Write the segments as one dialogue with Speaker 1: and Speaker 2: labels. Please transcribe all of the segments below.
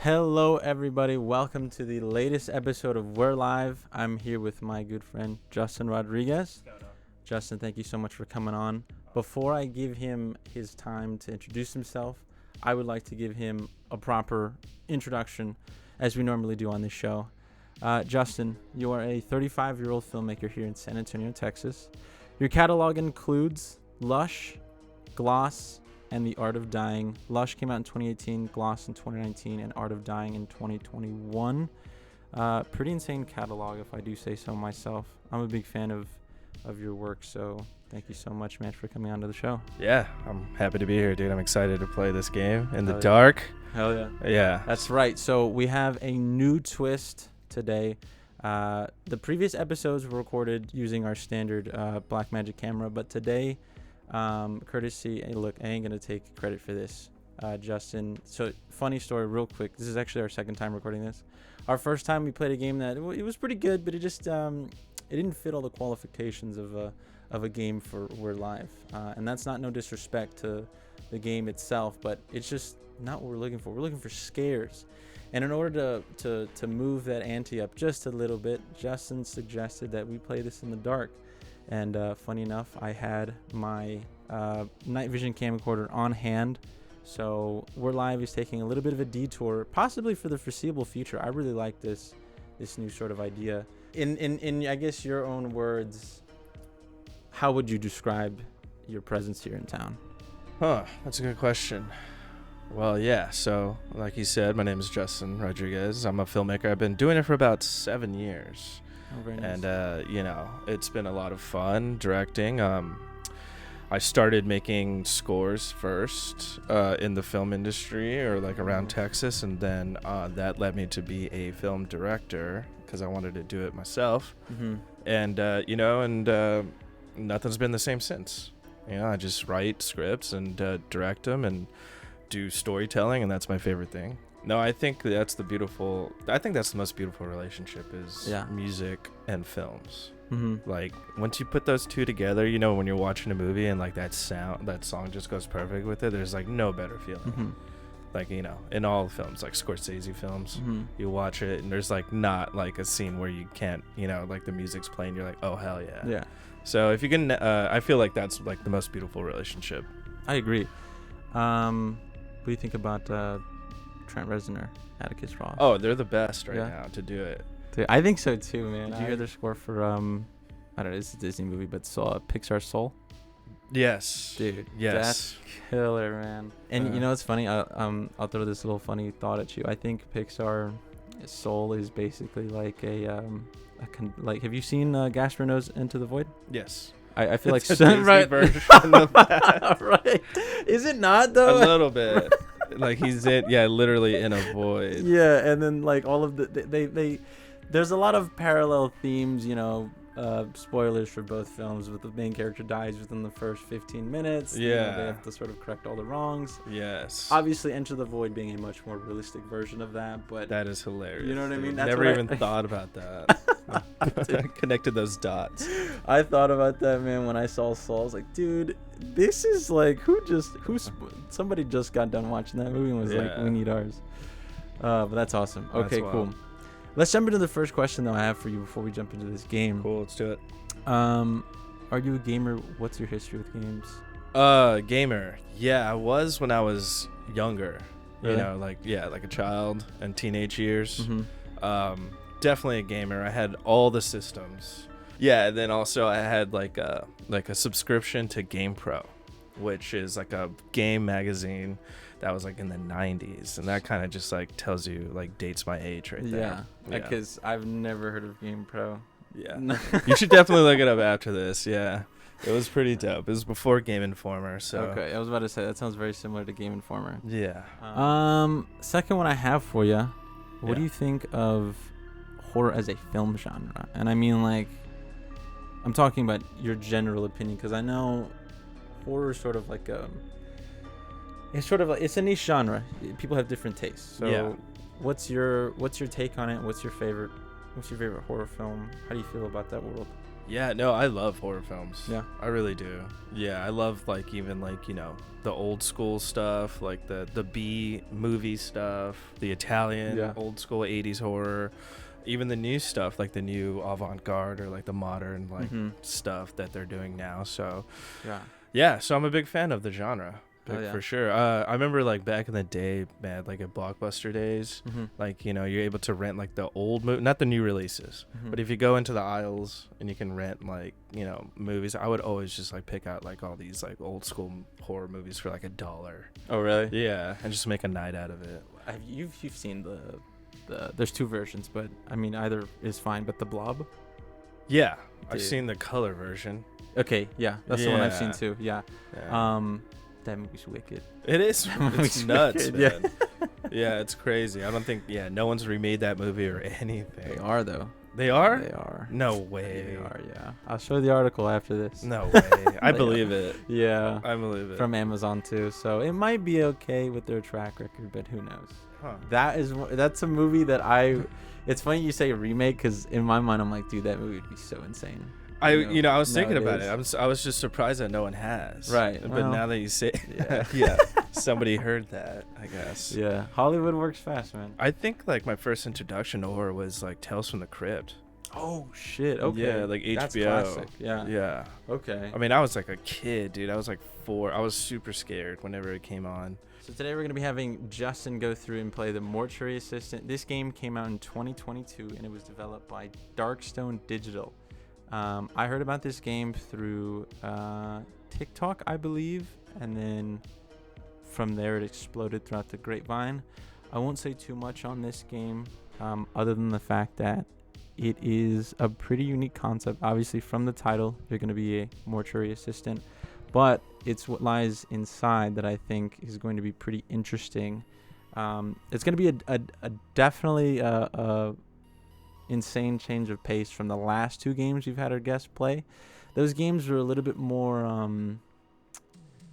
Speaker 1: Hello, everybody. Welcome to the latest episode of We're Live. I'm here with my good friend, Justin Rodriguez. Justin, thank you so much for coming on. Before I give him his time to introduce himself, I would like to give him a proper introduction, as we normally do on this show. Justin, you are a 35-year-old filmmaker here in San Antonio, Texas. Your catalog includes Lush, Gloss, and The Art of Dying. Lush came out in 2018, Gloss in 2019, and Art of Dying in 2021. Pretty insane catalog, if I do say so myself. I'm a big fan of your work, so thank you so much, man, for coming onto the show.
Speaker 2: Yeah, I'm happy to be here, dude. I'm excited to play this game in the dark.
Speaker 1: Hell yeah.
Speaker 2: Yeah.
Speaker 1: That's right. So we have a new twist today. The previous episodes were recorded using our standard Blackmagic camera, but today, courtesy, hey, look, I ain't gonna take credit for this, Justin. So funny story, real quick. This is actually our second time recording this. Our first time we played a game that it was pretty good, but it just it didn't fit all the qualifications of a game for We're Live, and that's not no disrespect to the game itself, but it's just not what we're looking for. We're looking for scares, and in order to move that ante up just a little bit, Justin suggested that we play this in the dark. And funny enough, I had my night vision camcorder on hand. So We're Live is taking a little bit of a detour, possibly for the foreseeable future. I really like this new sort of idea. In I guess your own words, how would you describe your presence here in town?
Speaker 2: That's a good question. Well, yeah, so like you said, my name is Justin Rodriguez. I'm a filmmaker. I've been doing it for about 7 years.
Speaker 1: Oh, very nice.
Speaker 2: And, it's been a lot of fun directing. I started making scores first in the film industry or like around Texas. And then that led me to be a film director because I wanted to do it myself.
Speaker 1: Mm-hmm.
Speaker 2: And nothing's been the same since. I just write scripts and direct them and do storytelling. And that's my favorite thing. No, I think that's the most beautiful relationship is music and films. Mm-hmm. Like once you put those two together, when you're watching a movie and like that song just goes perfect with it, there's like no better feeling. Mm-hmm. Like, in all films, like Scorsese films, mm-hmm. you watch it and there's like not like a scene where you can't, like the music's playing, you're like, oh, hell yeah.
Speaker 1: Yeah.
Speaker 2: So if you can, I feel like that's like the most beautiful relationship.
Speaker 1: I agree. What do you think about Trent Reznor, Atticus Ross?
Speaker 2: Oh, they're the best now to do it.
Speaker 1: Dude, I think so too, man. Did you hear their score for I don't know, it's a Disney movie, but Pixar Soul?
Speaker 2: Yes.
Speaker 1: Dude,
Speaker 2: yes.
Speaker 1: That's killer, man. And it's funny, I'll throw this little funny thought at you. I think Pixar Soul is basically like like, have you seen Gaspar Noé's Into the Void?
Speaker 2: Yes.
Speaker 1: I feel like
Speaker 2: it's a Disney
Speaker 1: right
Speaker 2: version of that.
Speaker 1: Right. Is it not though?
Speaker 2: A little bit. Like he's literally in a void.
Speaker 1: Yeah, and then like all of they there's a lot of parallel themes, spoilers for both films, but the main character dies within the first 15 minutes.
Speaker 2: Yeah.
Speaker 1: They have to sort of correct all the wrongs.
Speaker 2: Yes.
Speaker 1: Obviously, Enter the Void being a much more realistic version of that, but
Speaker 2: that is hilarious.
Speaker 1: You know what I mean?
Speaker 2: That's never even thought about that. Connected those dots.
Speaker 1: I thought about that, man, when I saw Soul. I was like, dude, this is like somebody just got done watching that movie and was like, we need ours. But that's awesome. Okay, cool. Let's jump into the first question that I have for you before we jump into this game.
Speaker 2: Cool, let's do it.
Speaker 1: Are you a gamer? What's your history with games?
Speaker 2: Gamer. Yeah, I was when I was younger.
Speaker 1: Really?
Speaker 2: Like a child and teenage years.
Speaker 1: Mm-hmm.
Speaker 2: Definitely a gamer. I had all the systems. Yeah, and then also I had like a subscription to GamePro, which is like a game magazine that was like in the 90s, and that kind of just like tells you, like, dates my age right there.
Speaker 1: Yeah, because I've never heard of GamePro.
Speaker 2: Yeah. You should definitely look it up after this. Yeah, it was pretty dope. It was before Game Informer, so.
Speaker 1: Okay, I was about to say that sounds very similar to Game Informer.
Speaker 2: Yeah.
Speaker 1: Second one I have for you, what do you think of horror as a film genre? And I mean, like, I'm talking about your general opinion, because I know horror is sort of like it's a niche genre. People have different tastes. So what's your take on it? What's your favorite horror film? How do you feel about that world?
Speaker 2: Yeah, no, I love horror films.
Speaker 1: Yeah.
Speaker 2: I really do. Yeah, I love like even like, the old school stuff, like the B movie stuff, the Italian old school 80s horror, even the new stuff like the new avant-garde or like the modern like stuff that they're doing now. So yeah, so I'm a big fan of the genre. For sure. I remember like back in the day, man, like at Blockbuster days, like, you're able to rent like the old not the new releases, but if you go into the aisles and you can rent like, movies, I would always just like pick out like all these like old school horror movies for like $1.
Speaker 1: Oh, really?
Speaker 2: Yeah, and just make a night out of it.
Speaker 1: You've seen the there's two versions, but I mean either is fine, but the Blob?
Speaker 2: Yeah,
Speaker 1: Dude.
Speaker 2: I've seen the color version.
Speaker 1: Okay, yeah, that's the one I've seen too. Yeah. That movie's wicked.
Speaker 2: It is. It's nuts,
Speaker 1: wicked,
Speaker 2: man. Yeah, it's crazy. I don't think, no one's remade that movie or anything.
Speaker 1: They are, though.
Speaker 2: They are?
Speaker 1: They are.
Speaker 2: No way.
Speaker 1: They are, yeah. I'll show you the article after this.
Speaker 2: No way. I believe it.
Speaker 1: Yeah.
Speaker 2: I believe it.
Speaker 1: From Amazon, too. So it might be okay with their track record, but who knows?
Speaker 2: Huh.
Speaker 1: That's a movie that it's funny you say remake, because in my mind, I'm like, dude, that movie would be so insane.
Speaker 2: I was thinking about it. I was just surprised that no one has.
Speaker 1: Right.
Speaker 2: But now that you say, somebody heard that, I guess.
Speaker 1: Yeah. Hollywood works fast, man.
Speaker 2: I think like my first introduction to horror was like Tales from the Crypt.
Speaker 1: Oh shit. Okay.
Speaker 2: Yeah, like HBO.
Speaker 1: That's classic. Yeah.
Speaker 2: Yeah.
Speaker 1: Okay.
Speaker 2: I mean, I was like a kid, dude. I was like 4. I was super scared whenever it came on.
Speaker 1: So today we're going to be having Justin go through and play the Mortuary Assistant. This game came out in 2022 and it was developed by Darkstone Digital. I heard about this game through TikTok, I believe, and then from there it exploded throughout the grapevine. I won't say too much on this game other than the fact that it is a pretty unique concept. Obviously, from the title, you're going to be a mortuary assistant, but it's what lies inside that I think is going to be pretty interesting. It's going to be a definitely a insane change of pace from the last 2 games we've had our guests play. Those games were a little bit more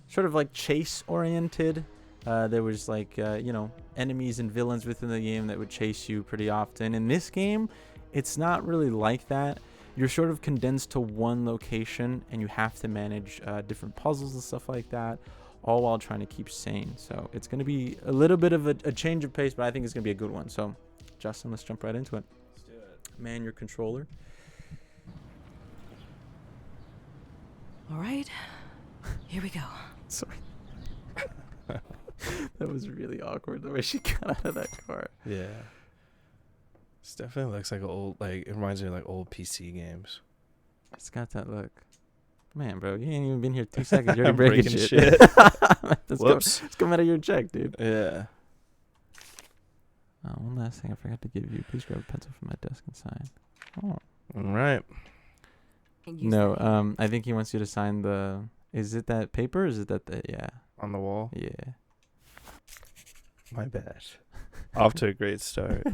Speaker 1: sort of like chase oriented. There was like enemies and villains within the game that would chase you pretty often. In this game, it's not really like that. You're sort of condensed to one location and you have to manage different puzzles and stuff like that, all while trying to keep sane. So it's going to be a little bit of a change of pace, but I think it's going to be a good one. So Justin, let's jump right into it. Man your controller.
Speaker 3: All right, here we go.
Speaker 1: Sorry. That was really awkward the way she got out of that car.
Speaker 2: Yeah. This definitely looks like it reminds me of like old PC games.
Speaker 1: It's got that look. Man, bro, you ain't even been here 2 seconds. You're already breaking shit.
Speaker 2: Whoops.
Speaker 1: Let's come out of your check, dude.
Speaker 2: Yeah.
Speaker 1: One last thing I forgot to give you. Please grab a pencil from my desk and sign. Oh.
Speaker 2: All right.
Speaker 1: No, I think he wants you to sign the... Is it that paper or is it that the... Yeah.
Speaker 2: On the wall?
Speaker 1: Yeah.
Speaker 2: My bad. Off to a great start.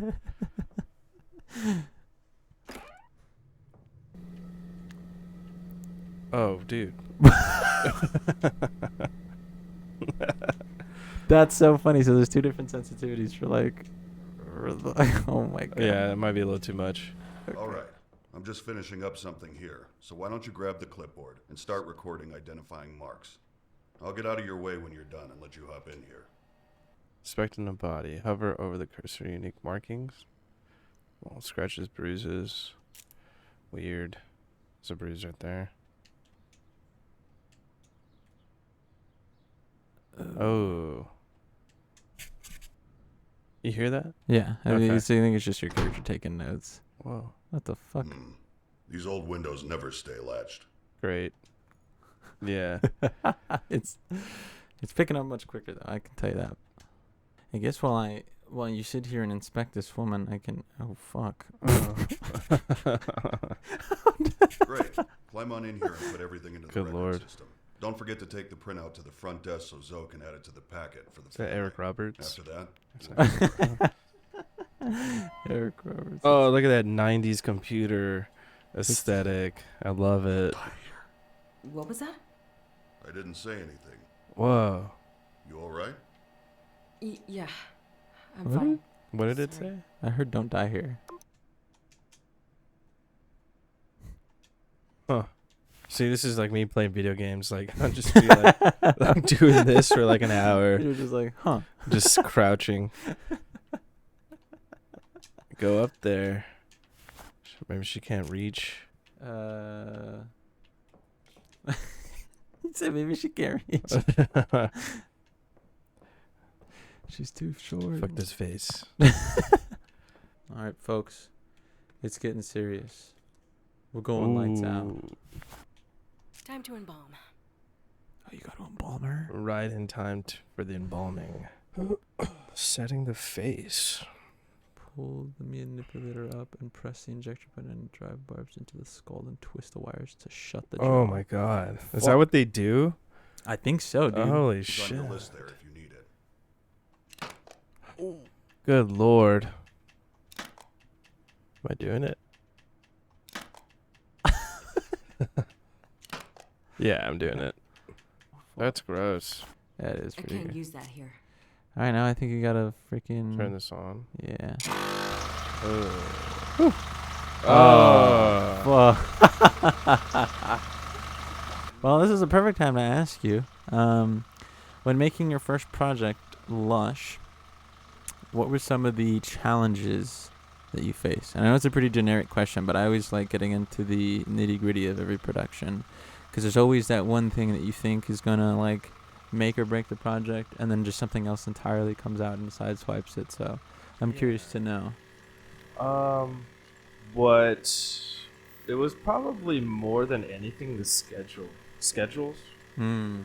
Speaker 2: Oh, dude.
Speaker 1: That's so funny. So there's 2 different sensitivities for like... Oh my god.
Speaker 2: Yeah, it might be a little too much.
Speaker 4: Okay. All right. I'm just finishing up something here. So why don't you grab the clipboard and start recording identifying marks. I'll get out of your way when you're done and let you hop in here.
Speaker 2: Inspecting the body. Hover over the cursor. Unique markings. Well, scratches, bruises. Weird. There's a bruise right there. Oh. You hear that?
Speaker 1: Yeah. I
Speaker 2: Okay.
Speaker 1: think it's just your character taking notes.
Speaker 2: Whoa.
Speaker 1: What the fuck?
Speaker 4: These old windows never stay latched.
Speaker 2: Great. Yeah.
Speaker 1: It's picking up much quicker though. I can tell you that. I guess while you sit here and inspect this woman, I can. Oh fuck.
Speaker 4: Great. Climb on in here and put everything into the
Speaker 2: Good
Speaker 4: record
Speaker 2: Lord.
Speaker 4: system. Don't forget to take the printout to the front desk so Zoe can add it to the packet for the.
Speaker 2: Is that
Speaker 4: family.
Speaker 2: Eric Roberts?
Speaker 4: After that.
Speaker 1: Eric Roberts.
Speaker 2: Oh, look at that 90s computer aesthetic. I love it.
Speaker 3: What was that?
Speaker 4: I didn't say anything.
Speaker 2: Whoa.
Speaker 4: You all right?
Speaker 3: Yeah, I'm
Speaker 1: What?
Speaker 3: fine.
Speaker 2: What did it
Speaker 3: Sorry.
Speaker 2: say?
Speaker 1: I heard "Don't die here."
Speaker 2: Huh. See, this is like me playing video games. Like, I'll just be like, I'm doing this for like an hour.
Speaker 1: You're just like, huh.
Speaker 2: Just crouching. Go up there. Maybe she can't reach.
Speaker 1: You said maybe she can't reach. She's too short.
Speaker 2: Fuck this face.
Speaker 1: All right, folks. It's getting serious. We're going lights out.
Speaker 3: Time to embalm.
Speaker 1: Oh, you got to embalm her?
Speaker 2: Right in time for the embalming. Setting the face.
Speaker 1: Pull the manipulator up and press the injector button and drive barbs into the skull and twist the wires to shut the jaw.
Speaker 2: Oh my god. Is that what they do?
Speaker 1: I think so, dude.
Speaker 2: Holy
Speaker 4: It's
Speaker 2: shit.
Speaker 4: on your list there if you need it.
Speaker 2: Good lord. Am I doing it? Yeah, I'm doing it. That's gross.
Speaker 1: That is
Speaker 3: I
Speaker 1: pretty
Speaker 3: can't
Speaker 1: good.
Speaker 3: use that here.
Speaker 1: All right, now I think you got to freaking...
Speaker 2: Turn this on.
Speaker 1: Yeah.
Speaker 2: Oh.
Speaker 1: Well, this is a perfect time to ask you, when making your first project, Lush, what were some of the challenges that you faced? And I know it's a pretty generic question, but I always like getting into the nitty-gritty of every production, because there's always that one thing that you think is going to, like, make or break the project, and then just something else entirely comes out and sideswipes it. So I'm curious to know.
Speaker 2: What it was probably more than anything the schedules,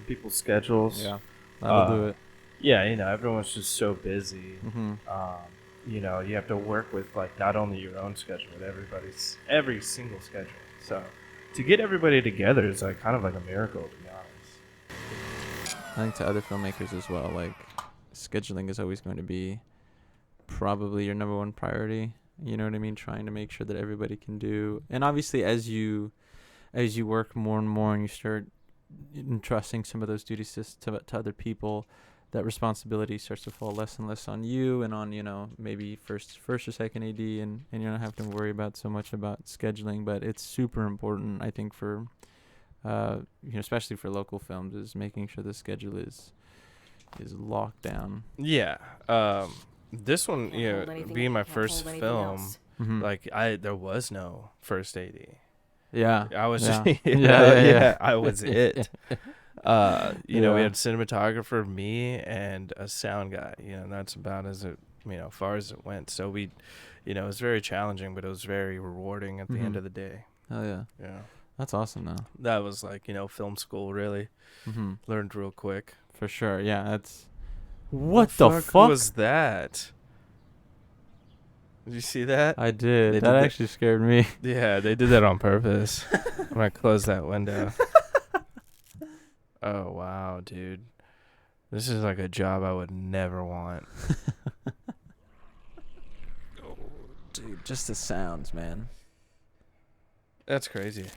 Speaker 2: people's schedules.
Speaker 1: Yeah, that'll do it.
Speaker 2: Yeah, everyone's just so busy.
Speaker 1: Mm-hmm.
Speaker 2: You have to work with like not only your own schedule but every single schedule. So to get everybody together is like kind of like a miracle, to be honest.
Speaker 1: I think to other filmmakers as well, like, scheduling is always going to be probably your number one priority. You know what I mean? Trying to make sure that everybody can do. And obviously, as you work more and more and you start entrusting some of those duties to other people, that responsibility starts to fall less and less on you and on, maybe first or second AD, and you're not having to worry about so much about scheduling. But it's super important, I think, for especially for local films, is making sure the schedule is locked down.
Speaker 2: Yeah. This one, being my first film,
Speaker 1: Mm-hmm.
Speaker 2: like there was no first AD.
Speaker 1: Yeah.
Speaker 2: I was
Speaker 1: Yeah.
Speaker 2: just
Speaker 1: Yeah.
Speaker 2: I was it. We
Speaker 1: Yeah.
Speaker 2: had cinematographer, me, and a sound guy. And that's about as far as it went. So we, it was very challenging, but it was very rewarding at the end of the day.
Speaker 1: Oh yeah.
Speaker 2: Yeah.
Speaker 1: That's awesome though.
Speaker 2: That was like, film school really.
Speaker 1: Mm-hmm.
Speaker 2: Learned real quick.
Speaker 1: For sure. Yeah. That's. What the fuck
Speaker 2: was that? Did you see that?
Speaker 1: I did.
Speaker 2: They
Speaker 1: That
Speaker 2: did
Speaker 1: actually scared me.
Speaker 2: Yeah, they did that on purpose. I'm gonna close that window. Oh wow, dude. This is like a job I would never want.
Speaker 1: Oh, dude, just the sounds, man.
Speaker 2: That's crazy.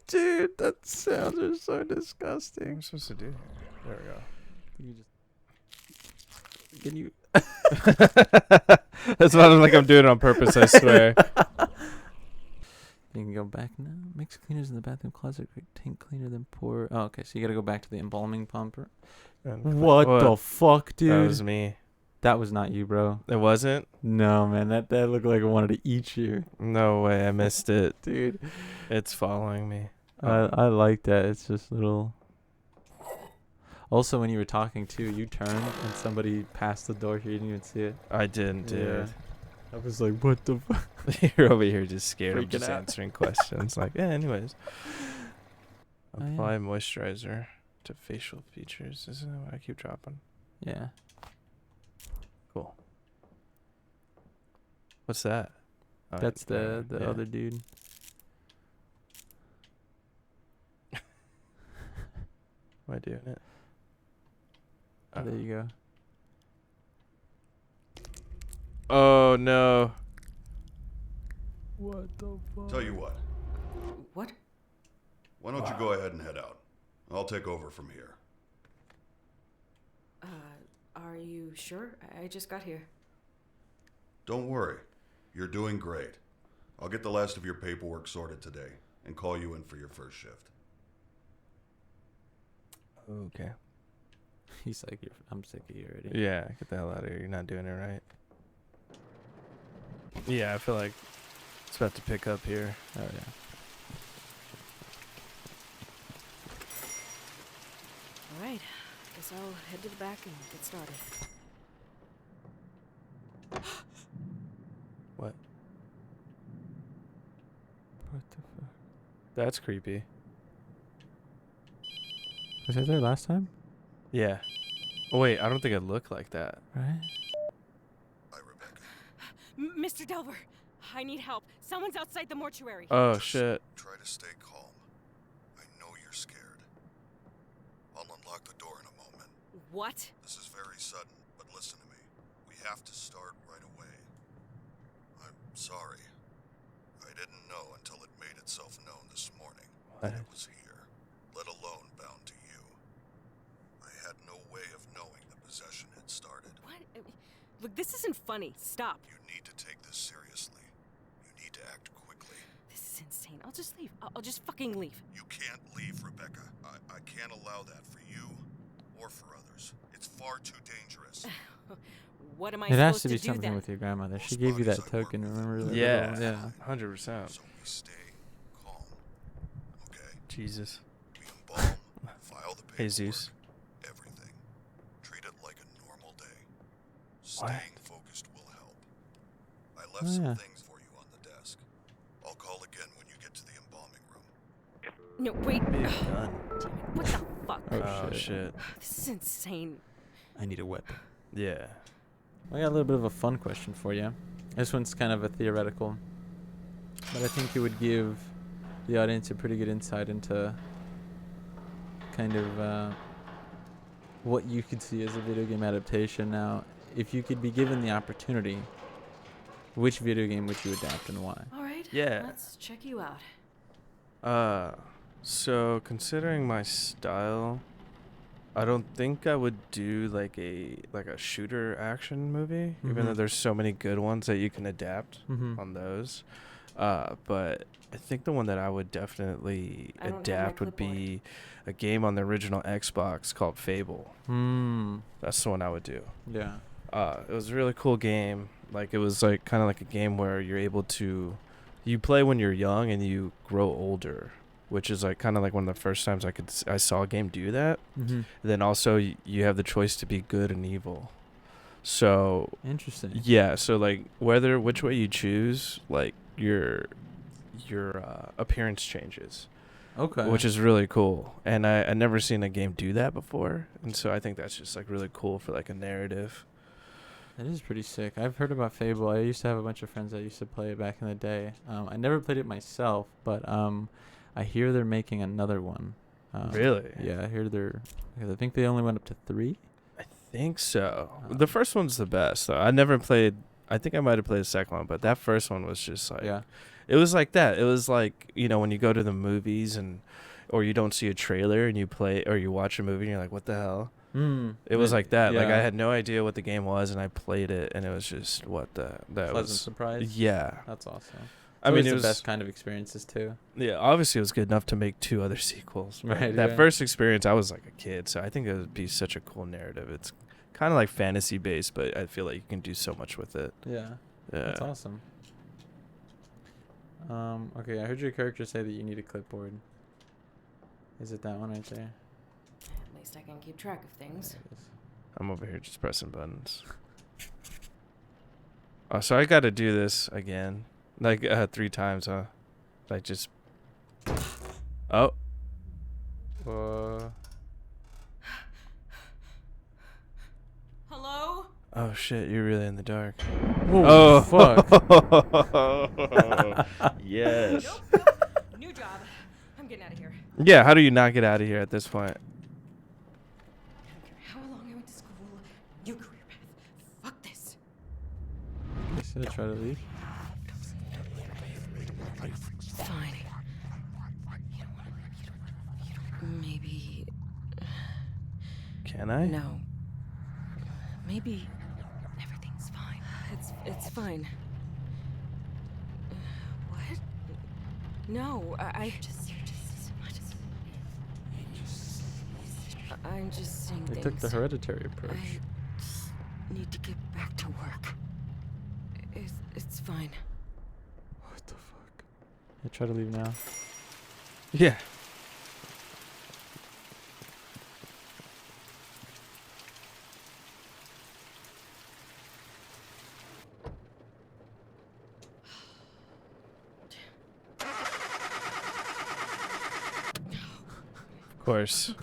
Speaker 1: Dude, that sounds are so
Speaker 2: What am
Speaker 1: disgusting.
Speaker 2: I supposed to do here? There we go.
Speaker 1: Can you?
Speaker 2: That's not like I'm doing it on purpose, I swear.
Speaker 1: You can go back now. Mix cleaners in the bathroom closet. Quick tank cleaner, then pour. Oh, okay. So you gotta go back to the embalming pumper. What the fuck, dude?
Speaker 2: That was me.
Speaker 1: That was not you, bro.
Speaker 2: It wasn't?
Speaker 1: No, man. That looked like it wanted to eat you,
Speaker 2: No way, I missed it.
Speaker 1: dude.
Speaker 2: It's following me.
Speaker 1: I like that. It's just little. Also, when you were talking too, you turned and somebody passed the door here. You didn't even see it.
Speaker 2: I didn't, dude.
Speaker 1: Yeah. I was like, what the fuck?
Speaker 2: You're over here just scared. I'm
Speaker 1: Freaking
Speaker 2: just
Speaker 1: out.
Speaker 2: answering questions. Like, yeah, anyways.
Speaker 1: Oh, yeah.
Speaker 2: Apply moisturizer to facial features. Isn't that what I keep dropping?
Speaker 1: Yeah.
Speaker 2: Cool. What's that? Oh,
Speaker 1: That's
Speaker 2: yeah,
Speaker 1: the
Speaker 2: yeah.
Speaker 1: other dude.
Speaker 2: Am I doing it?
Speaker 1: Oh, there you go.
Speaker 2: Oh, no.
Speaker 1: What the fuck?
Speaker 4: Tell you what,
Speaker 3: What?
Speaker 4: why don't you go ahead and head out? I'll take over from here.
Speaker 3: Are you sure? I just got here.
Speaker 4: Don't worry, you're doing great. I'll get the last of your paperwork sorted today and call you in for your first shift.
Speaker 2: Okay.
Speaker 1: He's like, I'm sick of you already.
Speaker 2: Yeah, get the hell out of here. You're not doing it right. Yeah, I feel like it's about to pick up here.
Speaker 1: Oh, yeah.
Speaker 3: All right. Guess I'll head to the back and get started.
Speaker 2: What? What the fuck? That's creepy.
Speaker 1: Was I there last time?
Speaker 2: Yeah. Oh, wait, I don't think it looked like that.
Speaker 1: Right?
Speaker 4: Hi, Rebecca.
Speaker 3: Mr. Delver, I need help. Someone's outside the mortuary.
Speaker 2: Oh,
Speaker 4: Just
Speaker 2: shit.
Speaker 4: Try to stay calm. I know you're scared. I'll unlock the door in a moment.
Speaker 3: What?
Speaker 4: This is very sudden, but listen to me. We have to start right away. I'm sorry. I didn't know until it made itself known this morning that
Speaker 2: What?
Speaker 4: it was here, let alone bound to you. I had no way of knowing the possession had started.
Speaker 3: What? Look, this isn't funny. Stop.
Speaker 4: You need to take this seriously. You need to act quickly.
Speaker 3: This is insane. I'll just leave. I'll just fucking leave.
Speaker 4: You can't leave, Rebecca. I can't allow that for you or for others. It's far too dangerous.
Speaker 3: What am I
Speaker 1: It has
Speaker 3: supposed
Speaker 1: to be
Speaker 3: do
Speaker 1: something
Speaker 3: then?
Speaker 1: with your grandmother. She
Speaker 4: Most
Speaker 1: gave you that
Speaker 4: bodies I work
Speaker 1: token,
Speaker 4: with
Speaker 1: remember?
Speaker 4: are
Speaker 1: that
Speaker 2: Yeah.
Speaker 1: little- Yeah.
Speaker 2: 100%.
Speaker 4: So we stay calm. Okay?
Speaker 2: Jesus.
Speaker 4: We embalm, file the paperwork.
Speaker 2: Jesus.
Speaker 4: Everything. Treat it like a normal day.
Speaker 2: What?
Speaker 4: Staying focused will help. I left
Speaker 1: Oh,
Speaker 4: some
Speaker 1: yeah.
Speaker 4: things for you on the desk. I'll call again when you get to the embalming room.
Speaker 3: No, wait.
Speaker 2: Big
Speaker 3: Damn
Speaker 2: gun.
Speaker 3: it. What the fuck?
Speaker 1: Oh,
Speaker 2: Oh,
Speaker 1: shit.
Speaker 2: shit.
Speaker 3: This is insane.
Speaker 1: I need a weapon.
Speaker 2: Yeah.
Speaker 1: I got a little bit of a fun question for you. This one's kind of a theoretical, but I think it would give the audience a pretty good insight into kind of what you could see as a video game adaptation. Now, if you could be given the opportunity, which video game would you adapt and why?
Speaker 3: All right.
Speaker 2: Yeah.
Speaker 3: Let's check you out.
Speaker 2: So considering my style, I don't think I would do like a shooter action movie, even though
Speaker 1: Mhm.
Speaker 2: there's so many good ones that you can adapt
Speaker 1: Mm-hmm.
Speaker 2: on those. But I think the one that I would definitely
Speaker 3: I don't have my
Speaker 2: adapt would be a game on the original Xbox called Fable. That's the one I would do.
Speaker 1: Yeah.
Speaker 2: It was a really cool game. Like it was like kind of like a game where you're able to, you play when you're young and you grow older, which is like kind of like one of the first times I saw a game do that.
Speaker 1: Mm-hmm.
Speaker 2: Then also you have the choice to be good and evil. So
Speaker 1: Interesting.
Speaker 2: yeah, so like which way you choose, like your appearance changes,
Speaker 1: Okay.
Speaker 2: which is really cool. And I never seen a game do that before, and so I think that's just like really cool for like a narrative.
Speaker 1: That is pretty sick. I've heard about Fable. I used to have a bunch of friends that used to play it back in the day. I never played it myself, but I hear they're making another one.
Speaker 2: Really?
Speaker 1: Yeah, I hear I think they only went up to 3.
Speaker 2: I think so.
Speaker 1: Oh.
Speaker 2: The first one's the best though. I never played. I think I might have played the second one, but that first one was just like,
Speaker 1: Yeah.
Speaker 2: it was like that. It was like, when you go to the movies or you don't see a trailer and you play or you watch a movie and you're like, what the hell? It was like that. Like I had no idea what the game was and I played it and it was just that
Speaker 1: pleasant
Speaker 2: was
Speaker 1: surprise.
Speaker 2: yeah.
Speaker 1: That's awesome.
Speaker 2: I mean,
Speaker 1: it's
Speaker 2: it
Speaker 1: the
Speaker 2: was
Speaker 1: best kind of experiences too.
Speaker 2: Yeah, obviously it was good enough to make 2 other sequels. But
Speaker 1: Right,
Speaker 2: that
Speaker 1: yeah.
Speaker 2: first experience, I was like a kid, so I think it would be such a cool narrative. It's kind of like fantasy based, but I feel like you can do so much with it.
Speaker 1: Yeah.
Speaker 2: Yeah.
Speaker 1: That's awesome. Okay, I heard your character say that you need a clipboard. Is it that one right there?
Speaker 3: At least I can keep track of things.
Speaker 1: There it is.
Speaker 2: I'm over here just pressing buttons. Oh, so I got to do this again, like 3 times, huh? Like just. Oh.
Speaker 3: Hello?
Speaker 2: Oh shit! You're really in the dark.
Speaker 1: Oh, fuck.
Speaker 2: Yes.
Speaker 3: Nope. New job. I'm getting out of here.
Speaker 2: Yeah. How do you not get out of here at this point?
Speaker 3: I don't care how long I went to school. New career path. Fuck this.
Speaker 1: Should I try to leave?
Speaker 3: Fine. Maybe.
Speaker 2: Can I?
Speaker 3: No. Maybe everything's fine. It's fine. No, I I'm just saying
Speaker 1: They
Speaker 3: things.
Speaker 1: took the hereditary approach.
Speaker 3: I just need to get back to work. It's fine.
Speaker 1: What the fuck? I try to leave now.
Speaker 2: Yeah. Of course.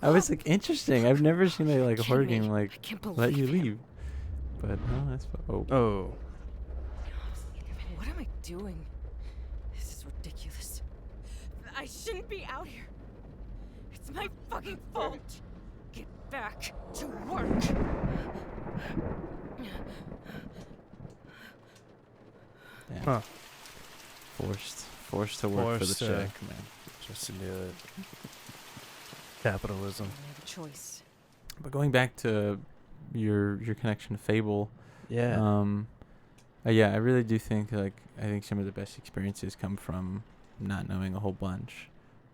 Speaker 1: I was like, interesting. I've never seen a like horror
Speaker 3: Kidding me.
Speaker 1: game
Speaker 3: I
Speaker 1: like
Speaker 3: can't
Speaker 1: let you
Speaker 3: believe him.
Speaker 1: leave. But no, that's oh.
Speaker 2: Oh.
Speaker 3: What am I doing? This is ridiculous. I shouldn't be out here. It's my fucking fault. Get back to work.
Speaker 1: Damn.
Speaker 2: Huh.
Speaker 1: Forced to work for the
Speaker 2: Forced to-
Speaker 1: check, man.
Speaker 2: Just to do it. Capitalism.
Speaker 3: I have a choice.
Speaker 1: But going back to your connection to Fable,
Speaker 2: Yeah.
Speaker 1: yeah, I really do think I think some of the best experiences come from not knowing a whole bunch.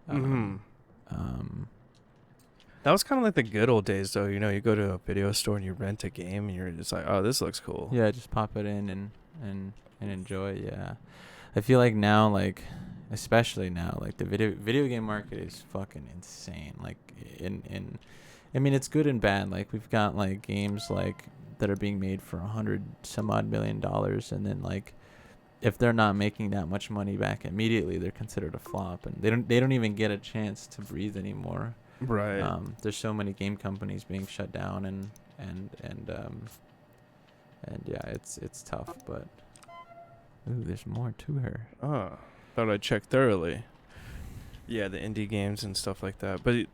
Speaker 2: That was kind of like the good old days, though. You know, you go to a video store and you rent a game, and you're just like, "Oh, this looks cool."
Speaker 1: Yeah, just pop it in and enjoy. Yeah, I feel like now, like especially now, like the video game market is fucking insane. Like I mean, it's good and bad. Like we've got like games like that are being made for $100 some odd million, and then like if they're not making that much money back immediately, they're considered a flop, and they don't even get a chance to breathe anymore.
Speaker 2: Right.
Speaker 1: There's so many game companies being shut down, and yeah, it's tough. But ooh, there's more to her.
Speaker 2: Oh, thought I'd check thoroughly. Yeah, the indie games and stuff like that. But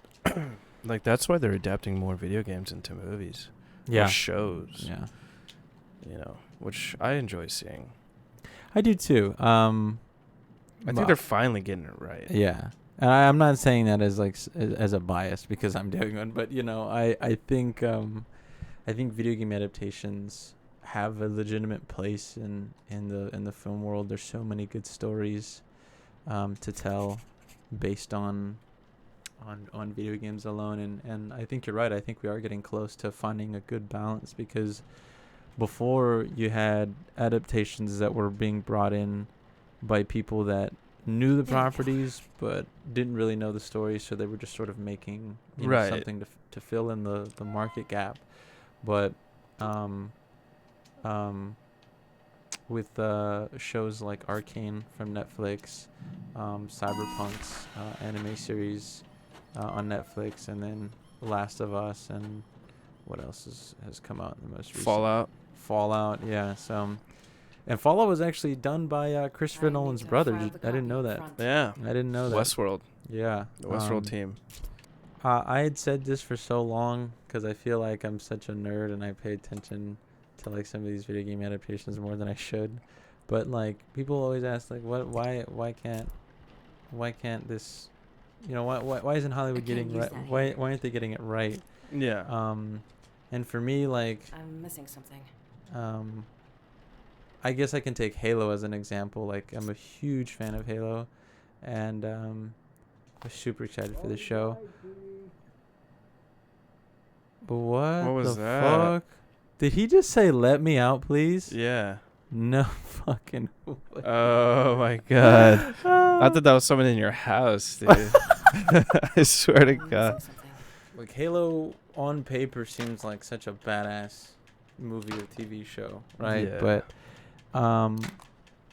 Speaker 2: like that's why they're adapting more video games into movies. Or shows.
Speaker 1: Yeah,
Speaker 2: You know, which I enjoy seeing.
Speaker 1: I do too.
Speaker 2: I think they're finally getting it right.
Speaker 1: Yeah, and I'm not saying that as like as a bias because I'm doing one, but you know, I think video game adaptations have a legitimate place in the film world. There's so many good stories to tell based on video games alone, and I think you're right. I think we are getting close to finding a good balance, because before you had adaptations that were being brought in by people that knew the properties but didn't really know the story, so they were just sort of making
Speaker 2: Right.
Speaker 1: something to fill in the market gap. But with shows like Arcane from Netflix, Cyberpunk's anime series on Netflix, and then Last of Us, and what else has come out in the most recent? Fallout, yeah. So, and Fallout was actually done by Christopher Nolan's brother. I didn't know that.
Speaker 2: Yeah.
Speaker 1: I didn't know that.
Speaker 2: Westworld.
Speaker 1: Yeah.
Speaker 2: The Westworld team.
Speaker 1: I had said this for so long because I feel like I'm such a nerd and I pay attention to like some of these video game adaptations more than I should. But like people always ask like why can't this, you know, why isn't Hollywood getting right? Why aren't they getting it right?
Speaker 2: Yeah.
Speaker 1: And for me, like
Speaker 3: I'm missing something.
Speaker 1: I guess I can take Halo as an example. Like I'm a huge fan of Halo, and I'm super excited for the show. But what
Speaker 2: was
Speaker 1: the
Speaker 2: that?
Speaker 1: fuck? Did he just say "let me out, please"?
Speaker 2: Yeah.
Speaker 1: No fucking way.
Speaker 2: Oh my god. I thought that was someone in your house, dude. I swear to
Speaker 3: I'm
Speaker 2: God.
Speaker 3: missing something.
Speaker 1: Like Halo on paper seems like such a badass movie or TV show, right?
Speaker 2: Yeah.
Speaker 1: But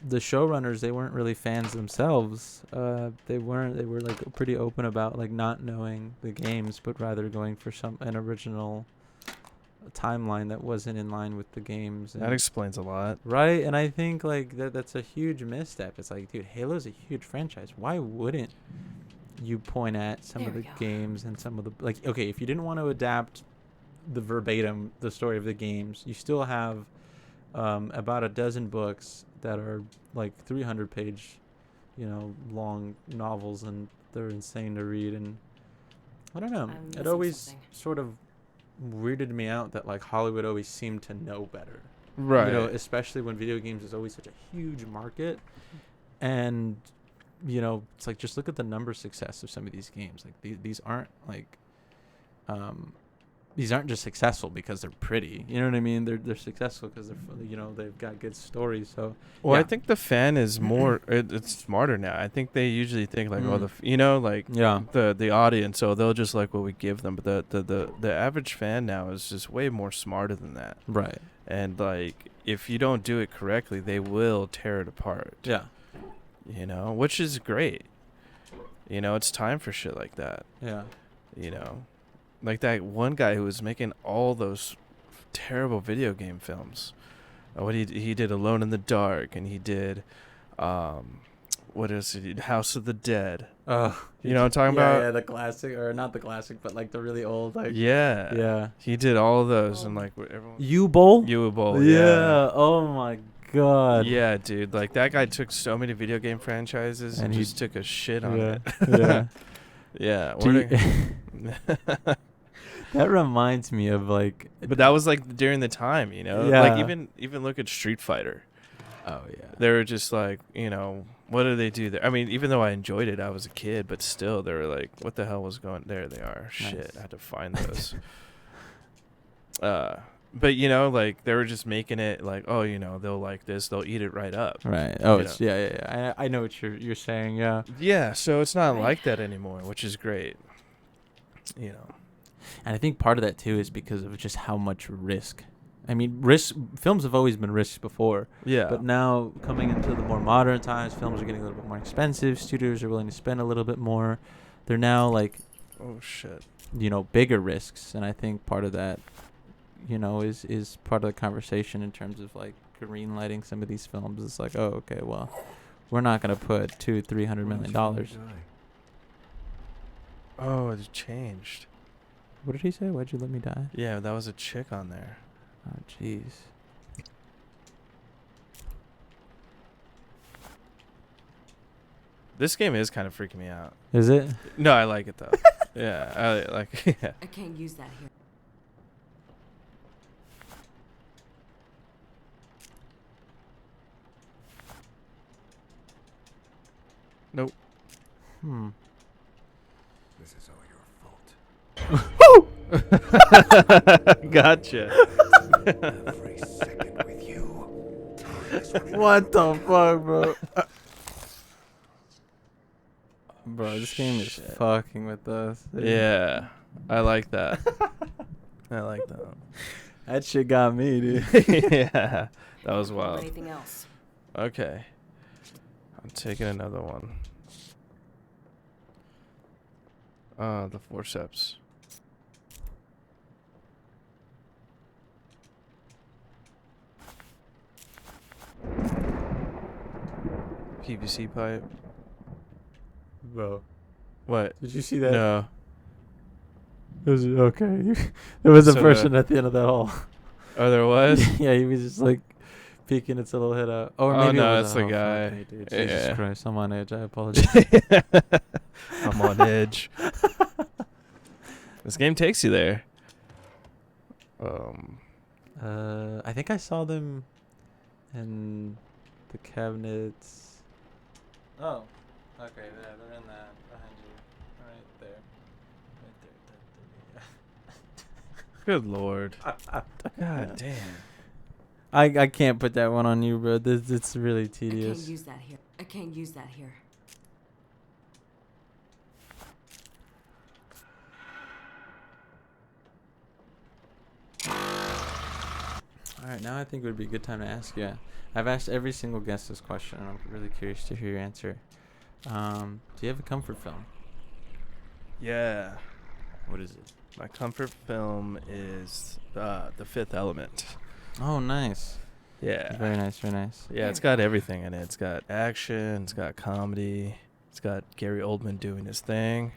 Speaker 1: the showrunners, they weren't really fans themselves. They were like pretty open about like not knowing the games, but rather going for an original timeline that wasn't in line with the games.
Speaker 2: That explains a lot.
Speaker 1: Right, and I think like that's a huge misstep. It's like, dude, Halo's a huge franchise. Why wouldn't you point at some of
Speaker 3: There
Speaker 1: the
Speaker 3: we go.
Speaker 1: games and some of the, like, okay, if you didn't want to adapt the verbatim the story of the games, you still have about a dozen books that are like 300-page, you know, long novels, and they're insane to read. And I don't know,
Speaker 3: I'm
Speaker 1: it
Speaker 3: missing
Speaker 1: always
Speaker 3: something.
Speaker 1: sort of weirded me out that like Hollywood always seemed to know better.
Speaker 2: Right.
Speaker 1: You know, especially when video games is always such a huge market. And it's like, just look at the number success of some of these games. Like these aren't like these aren't just successful because they're pretty. You know what I mean? They're successful because they've got good stories. So
Speaker 2: I think the fan is more it's smarter now. I think they usually think like the audience, so they'll just like what we give them, but the average fan now is just way more smarter than that.
Speaker 1: Right.
Speaker 2: And like if you don't do it correctly, they will tear it apart.
Speaker 1: Yeah.
Speaker 2: Which is great. It's time for shit like that.
Speaker 1: Yeah.
Speaker 2: Like that one guy who was making all those terrible video game films. What he did Alone in the Dark, and he did what is it? House of the Dead.
Speaker 1: Oh,
Speaker 2: you know what I'm talking about?
Speaker 1: Yeah, the classic, or not the classic, but like the really old, like.
Speaker 2: Yeah.
Speaker 1: Yeah.
Speaker 2: He did all of those, and like everyone.
Speaker 1: U-Bowl.
Speaker 2: U-Bowl.
Speaker 1: Yeah. Oh my God.
Speaker 2: Yeah, dude. Like that guy took so many video game franchises and just took a shit on it.
Speaker 1: Yeah.
Speaker 2: Yeah.
Speaker 1: That reminds me of like.
Speaker 2: But that was like during the time, Yeah. Like even look at Street Fighter.
Speaker 1: Oh yeah.
Speaker 2: They were just like, what do they do there? I mean, even though I enjoyed it, I was a kid, but still, they were like, what the hell was going? There they are. Nice. Shit, I had to find those. But like they were just making it like, oh, they'll like this, they'll eat it right up.
Speaker 1: Right. Oh, it's yeah. I know what you're saying. Yeah.
Speaker 2: Yeah. So it's not like that anymore, which is great.
Speaker 1: And I think part of that too is because of just how much risk. I mean, films have always been risks before. Yeah. But now, coming into the more modern times, films are getting a little bit more expensive. Studios are willing to spend a little bit more. They're now like,
Speaker 2: oh shit,
Speaker 1: bigger risks. And I think part of that, is part of the conversation in terms of like green lighting some of these films. It's like, oh, okay, well, we're not gonna put $200-300 million.
Speaker 2: Oh, it's changed.
Speaker 1: What did he say? Why'd you let me die?
Speaker 2: Yeah, that was a chick on there.
Speaker 1: Oh, jeez.
Speaker 2: This game is kind of freaking me out.
Speaker 1: Is it?
Speaker 2: No, I like it though. Yeah, I like. Yeah.
Speaker 3: I can't use that here.
Speaker 2: Nope.
Speaker 5: This is all your fault.
Speaker 2: Gotcha.
Speaker 5: Every second with you.
Speaker 1: What the fuck, bro? Bro, this game is fucking with us.
Speaker 2: Yeah, I like that. I like that.
Speaker 1: That shit got me, dude.
Speaker 2: Yeah, that was wild.
Speaker 3: Anything else?
Speaker 2: Okay, I'm taking another one. The forceps. PVC pipe.
Speaker 1: Bro.
Speaker 2: What?
Speaker 1: Did you see that?
Speaker 2: No.
Speaker 1: It was okay. There was a
Speaker 2: So
Speaker 1: person at the end of that hall.
Speaker 2: Oh, there was?
Speaker 1: Yeah, he was just like peeking its little head out. Or maybe
Speaker 2: no,
Speaker 1: it was
Speaker 2: that's the guy.
Speaker 1: Me, dude.
Speaker 2: Yeah.
Speaker 1: Jesus Christ, I'm on edge. I apologize.
Speaker 2: I'm on edge. This game takes you there.
Speaker 1: I think I saw them in the cabinets. Oh, okay, there, they're in that behind you, right there,
Speaker 2: Good lord. God damn.
Speaker 1: I can't put that one on you, bro. It's really
Speaker 3: I
Speaker 1: tedious.
Speaker 3: can't use that here. I can't use that here.
Speaker 1: Alright, now I think it would be a good time to ask you. I've asked every single guest this question, and I'm really curious to hear your answer. Do you have a comfort film?
Speaker 2: Yeah.
Speaker 1: What is it?
Speaker 2: My comfort film is The Fifth Element.
Speaker 1: Oh, nice.
Speaker 2: Yeah.
Speaker 1: Very nice, very nice.
Speaker 2: Yeah, it's got everything in it. It's got action, it's got comedy, it's got Gary Oldman doing his thing.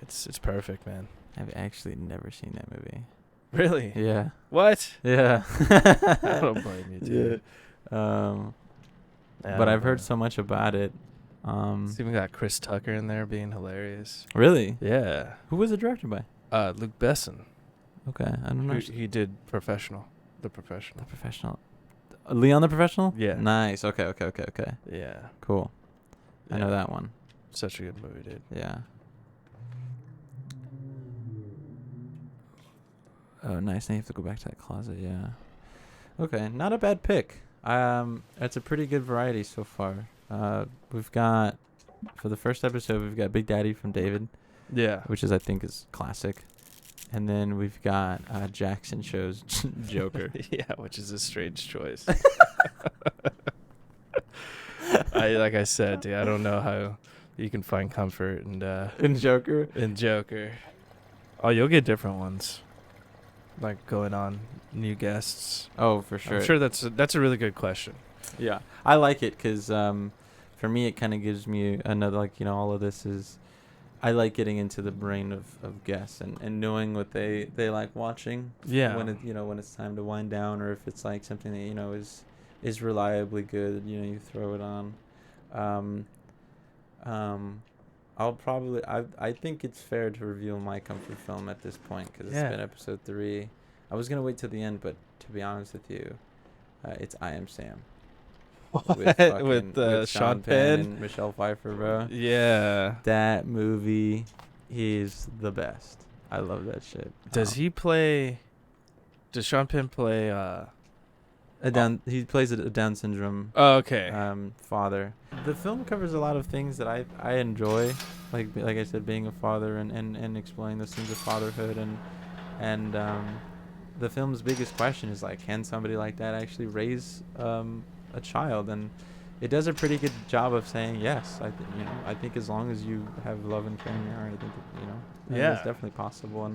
Speaker 2: It's perfect, man.
Speaker 1: I've actually never seen that movie.
Speaker 2: Really?
Speaker 1: Yeah.
Speaker 2: What?
Speaker 1: Yeah.
Speaker 2: I don't blame you, dude.
Speaker 1: But I've heard so much about it.
Speaker 2: It's even got Chris Tucker in there being hilarious.
Speaker 1: Really?
Speaker 2: Yeah.
Speaker 1: Who was it directed by?
Speaker 2: Luke Besson.
Speaker 1: Okay, I don't know.
Speaker 2: He did Professional. The Professional.
Speaker 1: The Professional. Leon the Professional?
Speaker 2: Yeah.
Speaker 1: Nice. Okay.
Speaker 2: Yeah.
Speaker 1: Cool. I know that one.
Speaker 2: Such a good movie, dude.
Speaker 1: Yeah. Oh, nice. Now you have to go back to that closet. Yeah. Okay, not a bad pick. It's a pretty good variety so far. We've got, for the first episode, we've got Big Daddy from David,
Speaker 2: Yeah.
Speaker 1: which is, I think, is classic. And then we've got Jackson Cho's Joker.
Speaker 2: Yeah, which is a strange choice. Like I said, dude, I don't know how you can find comfort
Speaker 1: In Joker?
Speaker 2: in Joker. Oh, you'll get different ones. Like going on new guests.
Speaker 1: Oh, for sure.
Speaker 2: I'm sure that's a really good question.
Speaker 1: Yeah, I like it because for me it kind of gives me another, like, you know, all of this is, I like getting into the brain of guests and knowing what they like watching.
Speaker 2: Yeah.
Speaker 1: When it, you know, when it's time to wind down, or if it's like something that, you know, is reliably good, you know, you throw it on. I'll probably, I think it's fair to reveal my comfort film at this point because it's been episode 3. I was gonna wait till the end, but to be honest with you, it's I Am Sam. With
Speaker 2: Sean Penn
Speaker 1: and Michelle Pfeiffer, bro.
Speaker 2: Yeah.
Speaker 1: That movie is the best. I love that shit.
Speaker 2: Does Sean Penn play
Speaker 1: he plays a Down syndrome
Speaker 2: Oh, okay.
Speaker 1: father. The film covers a lot of things that I enjoy, like I said, being a father and exploring those themes of fatherhood and the film's biggest question is, like, can somebody like that actually raise a child? And it does a pretty good job of saying yes. I think as long as you have love and care in your heart, I think that, you know, it's definitely possible.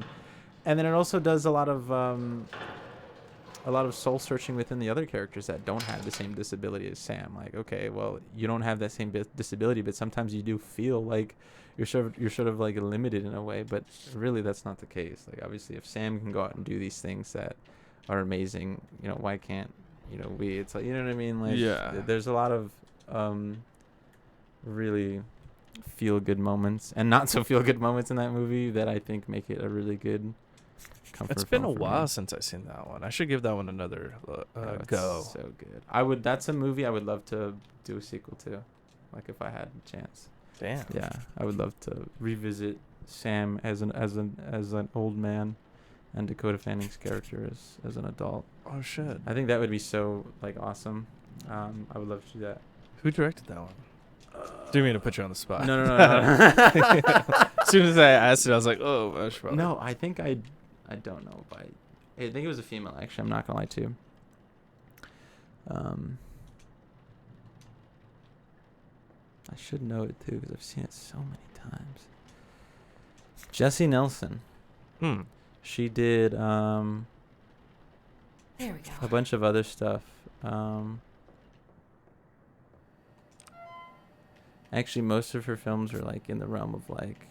Speaker 1: And then it also does a lot of soul searching within the other characters that don't have the same disability as Sam. Like, okay, well, you don't have that same disability, but sometimes you do feel like you're sort of like limited in a way, but really that's not the case. Like, obviously, if Sam can go out and do these things that are amazing, you know, why can't, you know, we? It's like, you know what I mean? Like, there's a lot of really feel good moments and not so feel good moments in that movie that I think make it a really good comfort.
Speaker 2: It's been a
Speaker 1: film for
Speaker 2: while
Speaker 1: me.
Speaker 2: since I've seen that one. I should give that one another
Speaker 1: It's
Speaker 2: go.
Speaker 1: so good. That's a movie I would love to do a sequel to, like, if I had a chance.
Speaker 2: Damn.
Speaker 1: Yeah, I would love to revisit Sam as an old man, and Dakota Fanning's character as an adult.
Speaker 2: Oh shit.
Speaker 1: I think that would be so, like, awesome. I would love to do that.
Speaker 2: Who directed that one? Didn't mean to put you on the spot.
Speaker 1: No.
Speaker 2: As soon as I asked it, I was like, oh, I should probably.
Speaker 1: No, I think I don't know if I think it was a female, actually. I'm not gonna lie to you. I should know it too because I've seen it so many times. Jessie Nelson. She did
Speaker 3: There we go.
Speaker 1: a bunch of other stuff. Actually, most of her films are, like, in the realm of, like,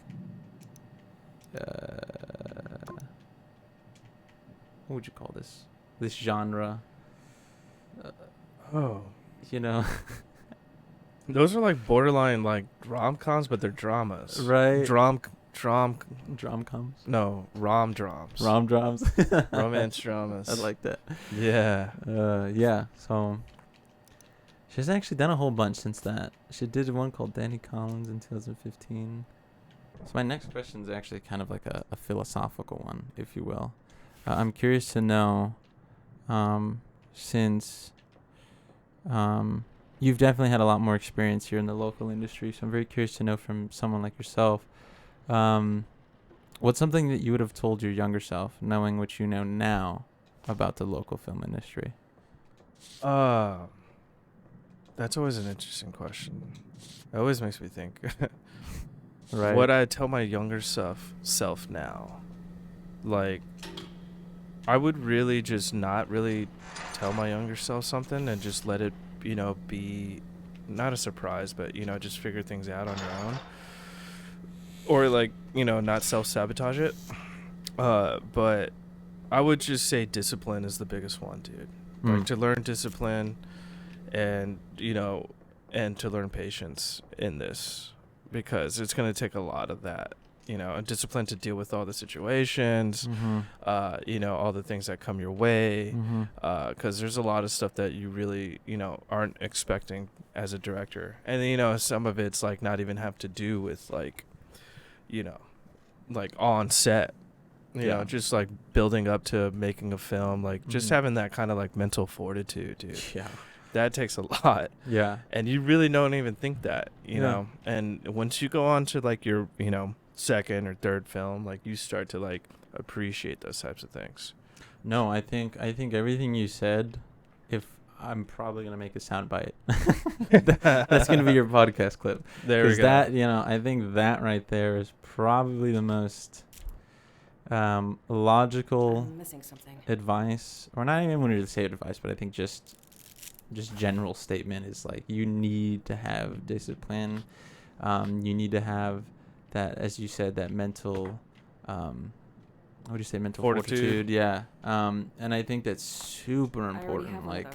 Speaker 1: what would you call this genre?
Speaker 2: Oh.
Speaker 1: You know,
Speaker 2: Those are like borderline like rom-coms, but they're dramas.
Speaker 1: right?
Speaker 2: Drom-coms. No, rom-droms.
Speaker 1: Rom-droms.
Speaker 2: Romance dramas.
Speaker 1: I like that.
Speaker 2: Yeah.
Speaker 1: Yeah. So she's actually done a whole bunch since that. She did one called Danny Collins in 2015. So my next question is actually kind of like a philosophical one, if you will. I'm curious to know, since you've definitely had a lot more experience here in the local industry, so I'm very curious to know from someone like yourself, what's something that you would have told your younger self, knowing what you know now about the local film industry?
Speaker 2: That's always an interesting question. It always makes me think.
Speaker 1: Right.
Speaker 2: What I tell my younger self now, like, I would really just not really tell my younger self something and just let it, be not a surprise, but, just figure things out on your own. Or, like, not self-sabotage it. But I would just say discipline is the biggest one, dude. Like, to learn discipline and, and to learn patience in this. Because it's going to take a lot of that discipline to deal with all the situations, all the things that come your way, because there's a lot of stuff that you really, aren't expecting as a director. And, some of it's like not even have to do with like, like on set, just like building up to making a film, like just having that kind of like mental fortitude, dude.
Speaker 1: Yeah.
Speaker 2: That takes a lot.
Speaker 1: Yeah.
Speaker 2: And you really don't even think that, you know. And once you go on to like your, second or third film, like you start to like appreciate those types of things.
Speaker 1: No, I think everything you said, if I'm probably going to make a sound bite. That's going to be your podcast clip.
Speaker 2: There we go.
Speaker 1: That, I think that right there is probably the most logical
Speaker 3: I'm missing something.
Speaker 1: advice, or not even when you say advice, but I think just general statement is like, you need to have discipline. You need to have that, as you said, that mental, what do you say, mental fortitude? Yeah. And I think that's super important. Like,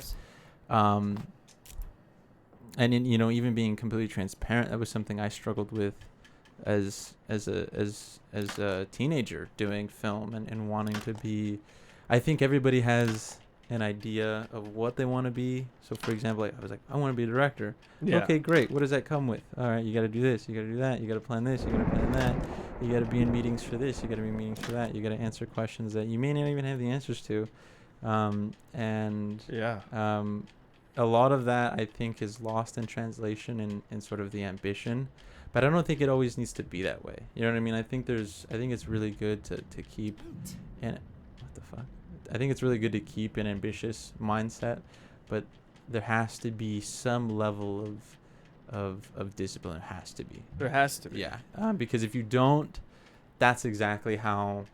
Speaker 1: and in, even being completely transparent, that was something I struggled with as a teenager doing film and wanting to be. I think everybody has an idea of what they want to be. So for example, I was like, I want to be a director. Okay, great. What does that come with? All right, you got to do this, you got to do that, you got to plan this, you got to plan that, you got to be in meetings for this, you got to be in meetings for that, you got to answer questions that you may not even have the answers to. A lot of that I think is lost in translation and sort of the ambition, but I don't think it always needs to be that way. You know what I mean? I think it's really good to keep what the fuck? I think it's really good to keep an ambitious mindset, but there has to be some level of discipline. There has to be.
Speaker 2: There has to be.
Speaker 1: Yeah. Because if you don't, that's exactly how,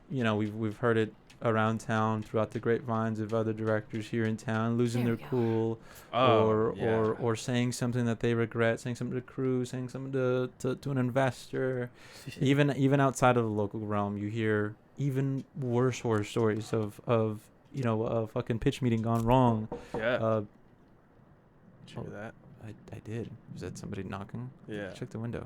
Speaker 1: we've heard it around town throughout the grapevines of other directors here in town losing their cool, or saying something that they regret, saying something to crew, saying something to an investor. even outside of the local realm, you hear even worse horror stories of a fucking pitch meeting gone wrong.
Speaker 2: Yeah. Did you hear that?
Speaker 1: I did. Was that somebody knocking?
Speaker 2: Yeah.
Speaker 1: Check the window.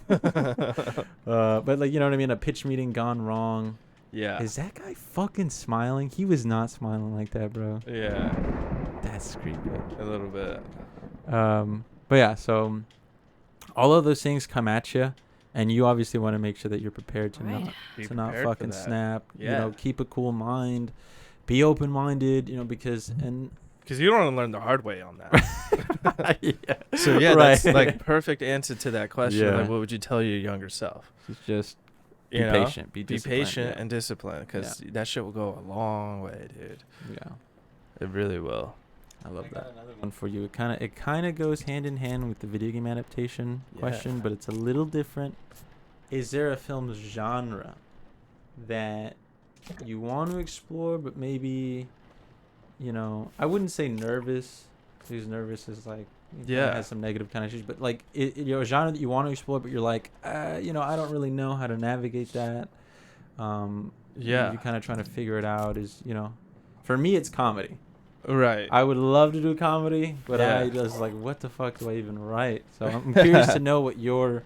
Speaker 1: But like, you know what I mean? A pitch meeting gone wrong.
Speaker 2: Yeah.
Speaker 1: Is that guy fucking smiling? He was not smiling like that, bro.
Speaker 2: Yeah.
Speaker 1: That's creepy.
Speaker 2: A little bit.
Speaker 1: But yeah, so all of those things come at you, and you obviously want to make sure that you're prepared to not fucking snap.
Speaker 2: Yeah.
Speaker 1: Keep a cool mind, be open-minded. Because
Speaker 2: you don't want to learn the hard way on that.
Speaker 1: yeah.
Speaker 2: So yeah,
Speaker 1: right.
Speaker 2: That's like perfect answer to that question.
Speaker 1: Yeah.
Speaker 2: Like, what would you tell your younger self?
Speaker 1: Just be patient, be
Speaker 2: patient and disciplined, because that shit will go a long way, dude.
Speaker 1: Yeah,
Speaker 2: it really will.
Speaker 1: I love that. Another one for you. It kind of goes hand in hand with the video game adaptation question, but it's a little different. Is there a film genre that you want to explore, but maybe, I wouldn't say nervous, because nervous is like, has some negative connotations, but like a genre that you want to explore, but you're like, I don't really know how to navigate that. You're kind of trying to figure it out. For me, it's comedy.
Speaker 2: Right.
Speaker 1: I would love to do comedy, but I just like, what the fuck do I even write? So I'm curious to know what your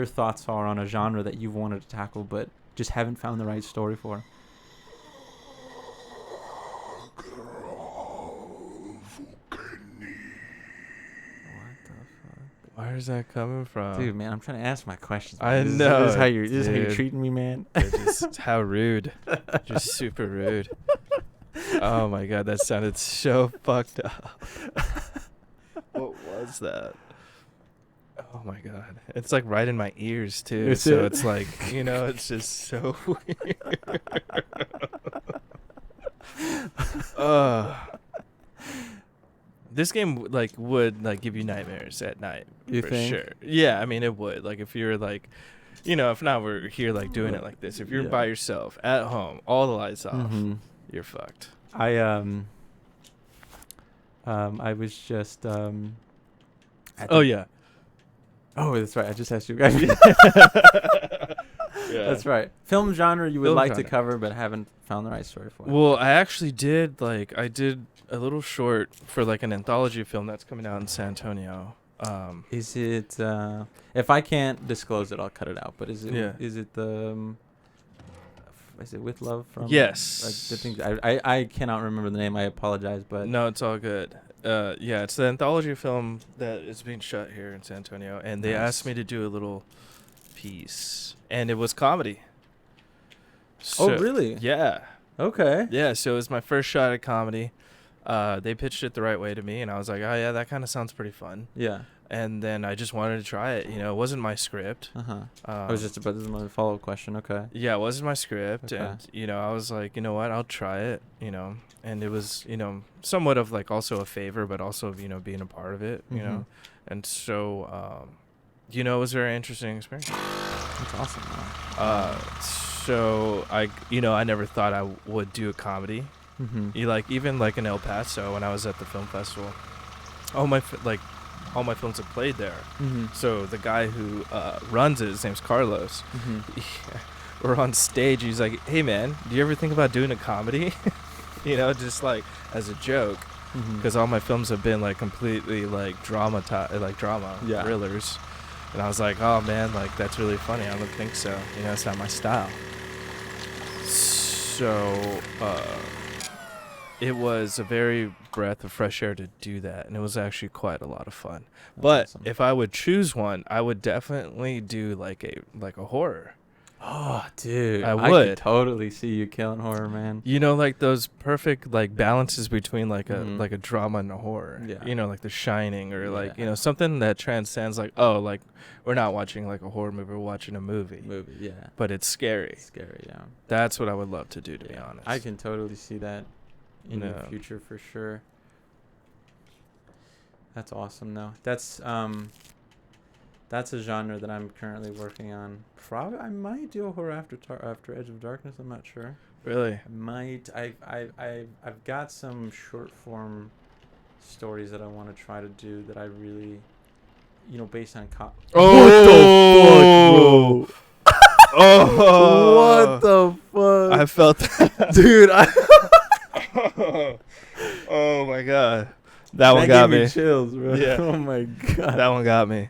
Speaker 1: thoughts are on a genre that you've wanted to tackle, but just haven't found the right story for.
Speaker 2: Where's that coming from?
Speaker 1: Dude, man, I'm trying to ask my questions.
Speaker 2: I
Speaker 1: know.
Speaker 2: know.
Speaker 1: This is how you're treating me, man.
Speaker 2: Just how rude. Just super rude. Oh my god, that sounded so fucked up. What was that? Oh my god. It's like right in my ears too. It's like, it's just so weird. This game would give you nightmares at night.
Speaker 1: You
Speaker 2: for
Speaker 1: think?
Speaker 2: Sure. Yeah, I mean it would. Like if you're like, if not we're here doing it like this. If you're by yourself at home, all the lights off, you're fucked.
Speaker 1: I was just Oh, that's right. I just asked you guys. That's right. Film genre you would like to cover but haven't found the right story for.
Speaker 2: Well, I actually did I did a little short for an anthology film that's coming out in San Antonio.
Speaker 1: Is it? If I can't disclose it, I'll cut it out. But is it?
Speaker 2: Yeah.
Speaker 1: Is it the? Is it With Love from?
Speaker 2: Yes.
Speaker 1: Like the thing. I cannot remember the name. I apologize, but
Speaker 2: No, it's all good. Yeah, it's the anthology film that is being shot here in San Antonio, and they
Speaker 1: Nice.
Speaker 2: asked me to do a little piece, and it was comedy.
Speaker 1: Oh,
Speaker 2: So-
Speaker 1: really?
Speaker 2: Yeah.
Speaker 1: Okay.
Speaker 2: Yeah, so it was my first shot at comedy. They pitched it the right way to me, and I was like, oh, yeah, that kind of sounds pretty fun.
Speaker 1: Yeah.
Speaker 2: And then I just wanted to try it. You know, it wasn't my script.
Speaker 1: I was just about, this is my follow-up question. Okay.
Speaker 2: Yeah, it wasn't my script.
Speaker 1: Okay.
Speaker 2: And, you know, I was like, you know what, I'll try it, you know. And it was, you know, somewhat of like also a favor, but also, you know, being a part of it, you know. And so, you know, it was a very interesting experience.
Speaker 1: That's awesome, man.
Speaker 2: So I never thought I would do a comedy. Even like in El Paso when I was at the film festival, all my films have played there. So the guy who runs it, his name's Carlos. We're on stage. He's like, "Hey man, do you ever think about doing a comedy?" You know, just like as a joke, because all my films have been like completely like drama, thrillers. And I was like, "Oh man, like that's really funny." I don't think so. You know, it's not my style. So it was a very breath of fresh air to do that, and it was actually quite a lot of fun. But
Speaker 1: awesome.
Speaker 2: if I would choose one, I would definitely do like a horror.
Speaker 1: Oh, dude.
Speaker 2: I
Speaker 1: could
Speaker 2: would.
Speaker 1: totally see you killing horror, man.
Speaker 2: You know, like those perfect like balances between like a drama and a horror.
Speaker 1: Yeah.
Speaker 2: You know, like The Shining or like, you
Speaker 1: Yeah.
Speaker 2: know, something that transcends like, oh, like we're not watching like a horror movie, we're watching a movie.
Speaker 1: Yeah.
Speaker 2: But it's scary.
Speaker 1: It's scary, yeah.
Speaker 2: That's what I would love to do, to be
Speaker 1: Yeah.
Speaker 2: honest.
Speaker 1: I can totally see that in the
Speaker 2: Yeah.
Speaker 1: future for sure. That's awesome, though. That's a genre that I'm currently working on. Probably I might do a horror after Edge of Darkness. I'm not sure.
Speaker 2: Really?
Speaker 1: I might. I've got some short form stories that I want to try to do that I really, you know, based on
Speaker 2: Oh,
Speaker 1: what
Speaker 2: what
Speaker 1: the fuck?
Speaker 2: I felt that.
Speaker 1: Dude,
Speaker 2: Oh my god. That one got
Speaker 1: gave
Speaker 2: me.
Speaker 1: chills, bro.
Speaker 2: Yeah.
Speaker 1: Oh my god.
Speaker 2: That one got me.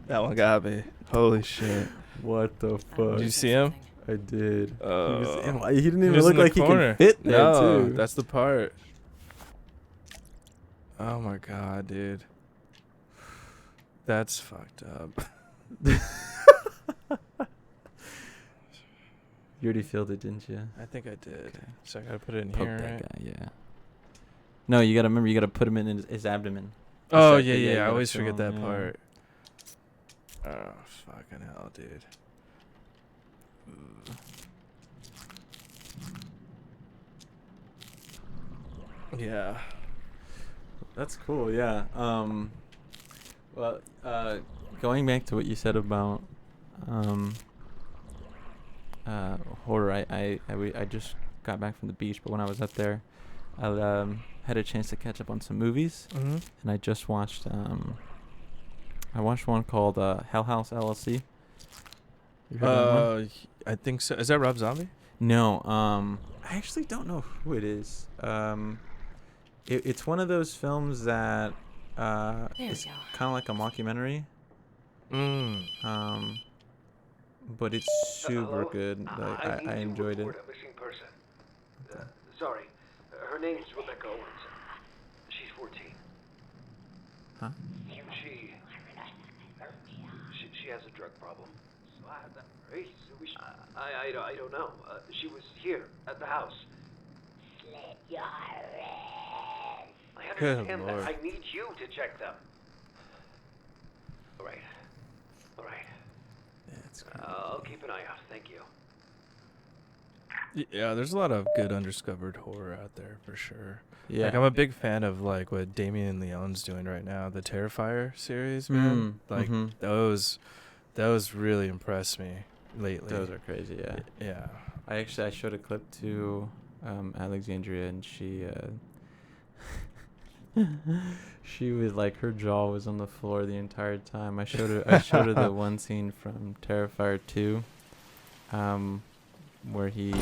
Speaker 2: That one got me. Holy shit.
Speaker 1: What the fuck?
Speaker 2: Did you see him?
Speaker 1: I did. He
Speaker 2: Uh,
Speaker 1: didn't
Speaker 2: he
Speaker 1: even
Speaker 2: was
Speaker 1: look
Speaker 2: in the
Speaker 1: like
Speaker 2: corner.
Speaker 1: he could fit there,
Speaker 2: No,
Speaker 1: too.
Speaker 2: that's the part. Oh my god, dude. That's fucked up.
Speaker 1: You already filled it, didn't you?
Speaker 2: I think I did.
Speaker 1: Okay.
Speaker 2: So I gotta put it in
Speaker 1: Poke
Speaker 2: here,
Speaker 1: that
Speaker 2: right?
Speaker 1: guy, yeah. No, you gotta remember. You gotta put him in his abdomen.
Speaker 2: Oh
Speaker 1: Exactly,
Speaker 2: yeah,
Speaker 1: you
Speaker 2: yeah. I
Speaker 1: gotta
Speaker 2: always
Speaker 1: fill
Speaker 2: forget
Speaker 1: him,
Speaker 2: that
Speaker 1: yeah.
Speaker 2: part. Oh fucking hell, dude. Yeah.
Speaker 1: That's cool. Yeah. Well, going back to what you said about horror, I just got back from the beach, but when I was up there, I had a chance to catch up on some movies,
Speaker 2: Mm-hmm.
Speaker 1: and I just watched I watched one called Hell House LLC. You heard that one?
Speaker 2: I think so. Is that Rob Zombie?
Speaker 1: No, I actually don't know who it is. It's one of those films that
Speaker 3: There we
Speaker 1: is
Speaker 3: go.
Speaker 1: kind of like a mockumentary,
Speaker 2: Mm.
Speaker 1: but it's super good. Like, I enjoyed it.
Speaker 5: A missing person. Sorry. Her name's Rebecca Owens. She's 14.
Speaker 1: Huh?
Speaker 5: She has a drug problem. I don't know. She was here at the house. I
Speaker 2: Good
Speaker 5: understand
Speaker 2: Lord.
Speaker 5: that. I need you to check them. All right.
Speaker 1: Yeah, it's great.
Speaker 5: I'll keep an eye out. Thank you.
Speaker 2: Yeah, there's a lot of good undiscovered horror out there for sure.
Speaker 1: Yeah.
Speaker 2: Like I'm a big fan of like what Damien Leone's doing right now, the Terrifier series, man. Like those really impressed me lately.
Speaker 1: Those are crazy. Yeah.
Speaker 2: Yeah.
Speaker 1: I showed a clip to Alexandria, and she was like, her jaw was on the floor the entire time. I showed her the one scene from Terrifier 2, where he.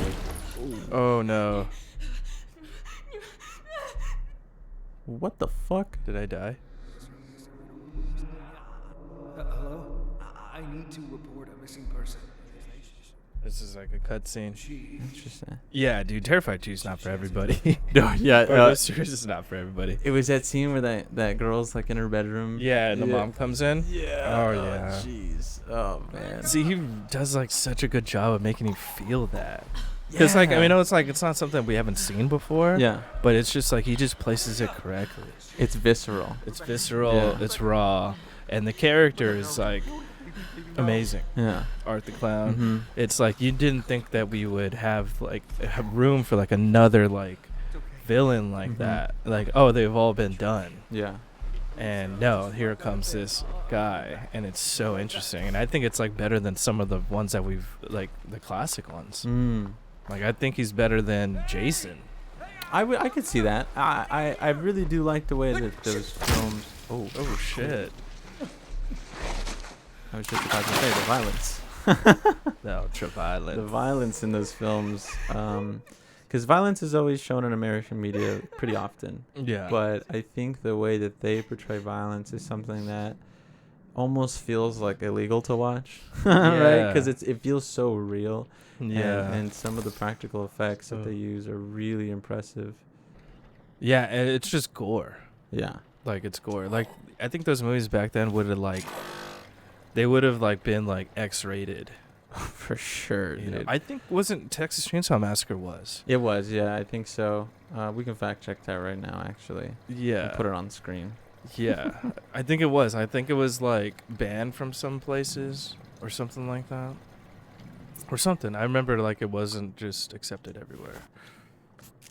Speaker 2: Oh no.
Speaker 1: What the fuck?
Speaker 2: Did I die?
Speaker 5: Hello? I need to report a missing person.
Speaker 2: This is like a cutscene.
Speaker 1: Interesting.
Speaker 2: Yeah, dude, Terrified 2 is not for everybody.
Speaker 1: No, yeah.
Speaker 2: Or this series is not for everybody.
Speaker 1: It was that scene where that girl's like in her bedroom.
Speaker 2: Yeah, and the mom comes in.
Speaker 1: Yeah.
Speaker 2: Oh, yeah.
Speaker 1: Jeez. Oh man.
Speaker 2: See, he does like such a good job of making you feel that. Because like, I mean, it's not something we haven't seen before.
Speaker 1: Yeah.
Speaker 2: But it's just like he just places it correctly.
Speaker 1: It's visceral.
Speaker 2: It's visceral.
Speaker 1: Yeah.
Speaker 2: It's raw, and the character is like amazing.
Speaker 1: Yeah.
Speaker 2: Art the Clown.
Speaker 1: Mm-hmm.
Speaker 2: It's like you didn't think that we would have like have room for like another like villain like
Speaker 1: Mhm.
Speaker 2: that. Like, oh, they've all been done.
Speaker 1: Yeah.
Speaker 2: And no, here comes this guy, and it's so interesting. And I think it's like better than some of the ones that we've like the classic ones.
Speaker 1: Mm.
Speaker 2: Like I think he's better than Jason.
Speaker 1: I could see that. I really do like the way that those films.
Speaker 2: Oh shit.
Speaker 1: I was just about to say the violence.
Speaker 2: No, Trip Island.
Speaker 1: The violence in those films. Because violence is always shown in American media pretty often.
Speaker 2: Yeah.
Speaker 1: But I think the way that they portray violence is something that almost feels like illegal to watch, right? Because it feels so real.
Speaker 2: yeah.
Speaker 1: And some of the practical effects that they use are really impressive.
Speaker 2: Yeah, and it's just gore.
Speaker 1: Yeah.
Speaker 2: Like it's gore. Like I think those movies back then would have like they would have like been like X-rated.
Speaker 1: For sure,
Speaker 2: You
Speaker 1: dude.
Speaker 2: know? I think wasn't Texas Chainsaw Massacre was.
Speaker 1: It was, yeah, I think so. We can fact check that right now, actually.
Speaker 2: Yeah.
Speaker 1: We'll put it on screen.
Speaker 2: Yeah. I think it was. I think it was like banned from some places or something like that. Or something. I remember like it wasn't just accepted everywhere.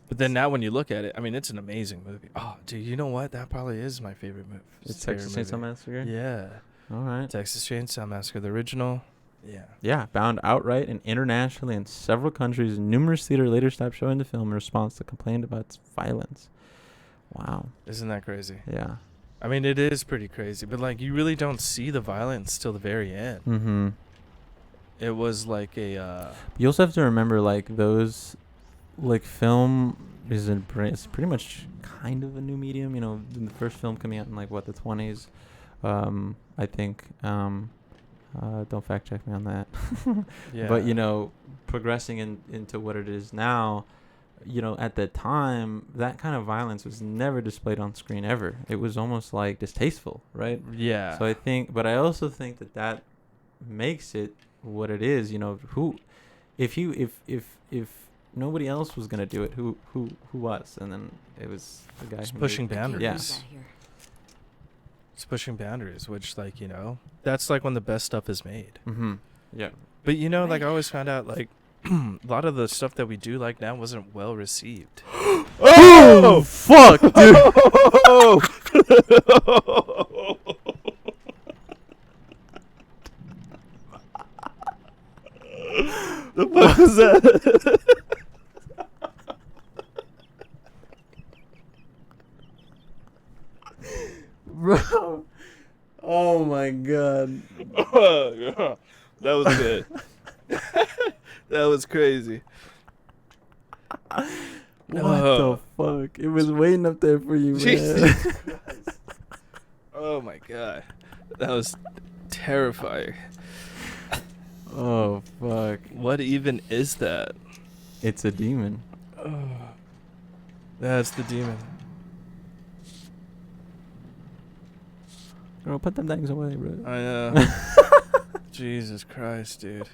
Speaker 2: But then now when you look at it, I mean, it's an amazing movie. Oh, dude, you know what? That probably is my favorite movie.
Speaker 1: It's Texas Chainsaw Massacre?
Speaker 2: Yeah.
Speaker 1: All right.
Speaker 2: Texas Chainsaw Massacre, the original. Yeah.
Speaker 1: Yeah, bound outright and internationally in several countries. Numerous theater later stopped showing the film in response to complaint about its violence. Wow.
Speaker 2: Isn't that crazy?
Speaker 1: Yeah.
Speaker 2: I mean, it is pretty crazy, but like you really don't see the violence till the very end.
Speaker 1: Mm-hmm.
Speaker 2: It was like a
Speaker 1: You also have to remember, like, those, like, film is it's pretty much kind of a new medium. You know, the first film coming out in, like, what, the 20s, I think. Don't fact check me on that.
Speaker 2: yeah.
Speaker 1: But, you know, progressing into what it is now, you know, at the time, that kind of violence was never displayed on screen ever. It was almost like distasteful, right?
Speaker 2: Yeah.
Speaker 1: So I also think that makes it what it is. You know, if nobody else was gonna do it, who was? And then it was the guy
Speaker 2: It's
Speaker 1: who
Speaker 2: pushing
Speaker 1: made it.
Speaker 2: boundaries.
Speaker 1: Yeah.
Speaker 2: It's pushing boundaries, which like, you know, that's like when the best stuff is made.
Speaker 1: Mm-hmm. Yeah.
Speaker 2: But you know, like I always found out like a lot of the stuff that we do like now wasn't well received.
Speaker 1: Oh fuck, dude.
Speaker 2: The fuck was that?
Speaker 1: Bro. Oh my god.
Speaker 2: That was good. That was crazy.
Speaker 1: What the fuck? It was waiting up there for you, man.
Speaker 2: Jesus Christ. Oh my god. That was terrifying.
Speaker 1: Oh fuck.
Speaker 2: What even is that?
Speaker 1: It's a demon.
Speaker 2: Oh, that's the demon.
Speaker 1: Girl, put them things away, bro.
Speaker 2: I know. Jesus Christ, dude.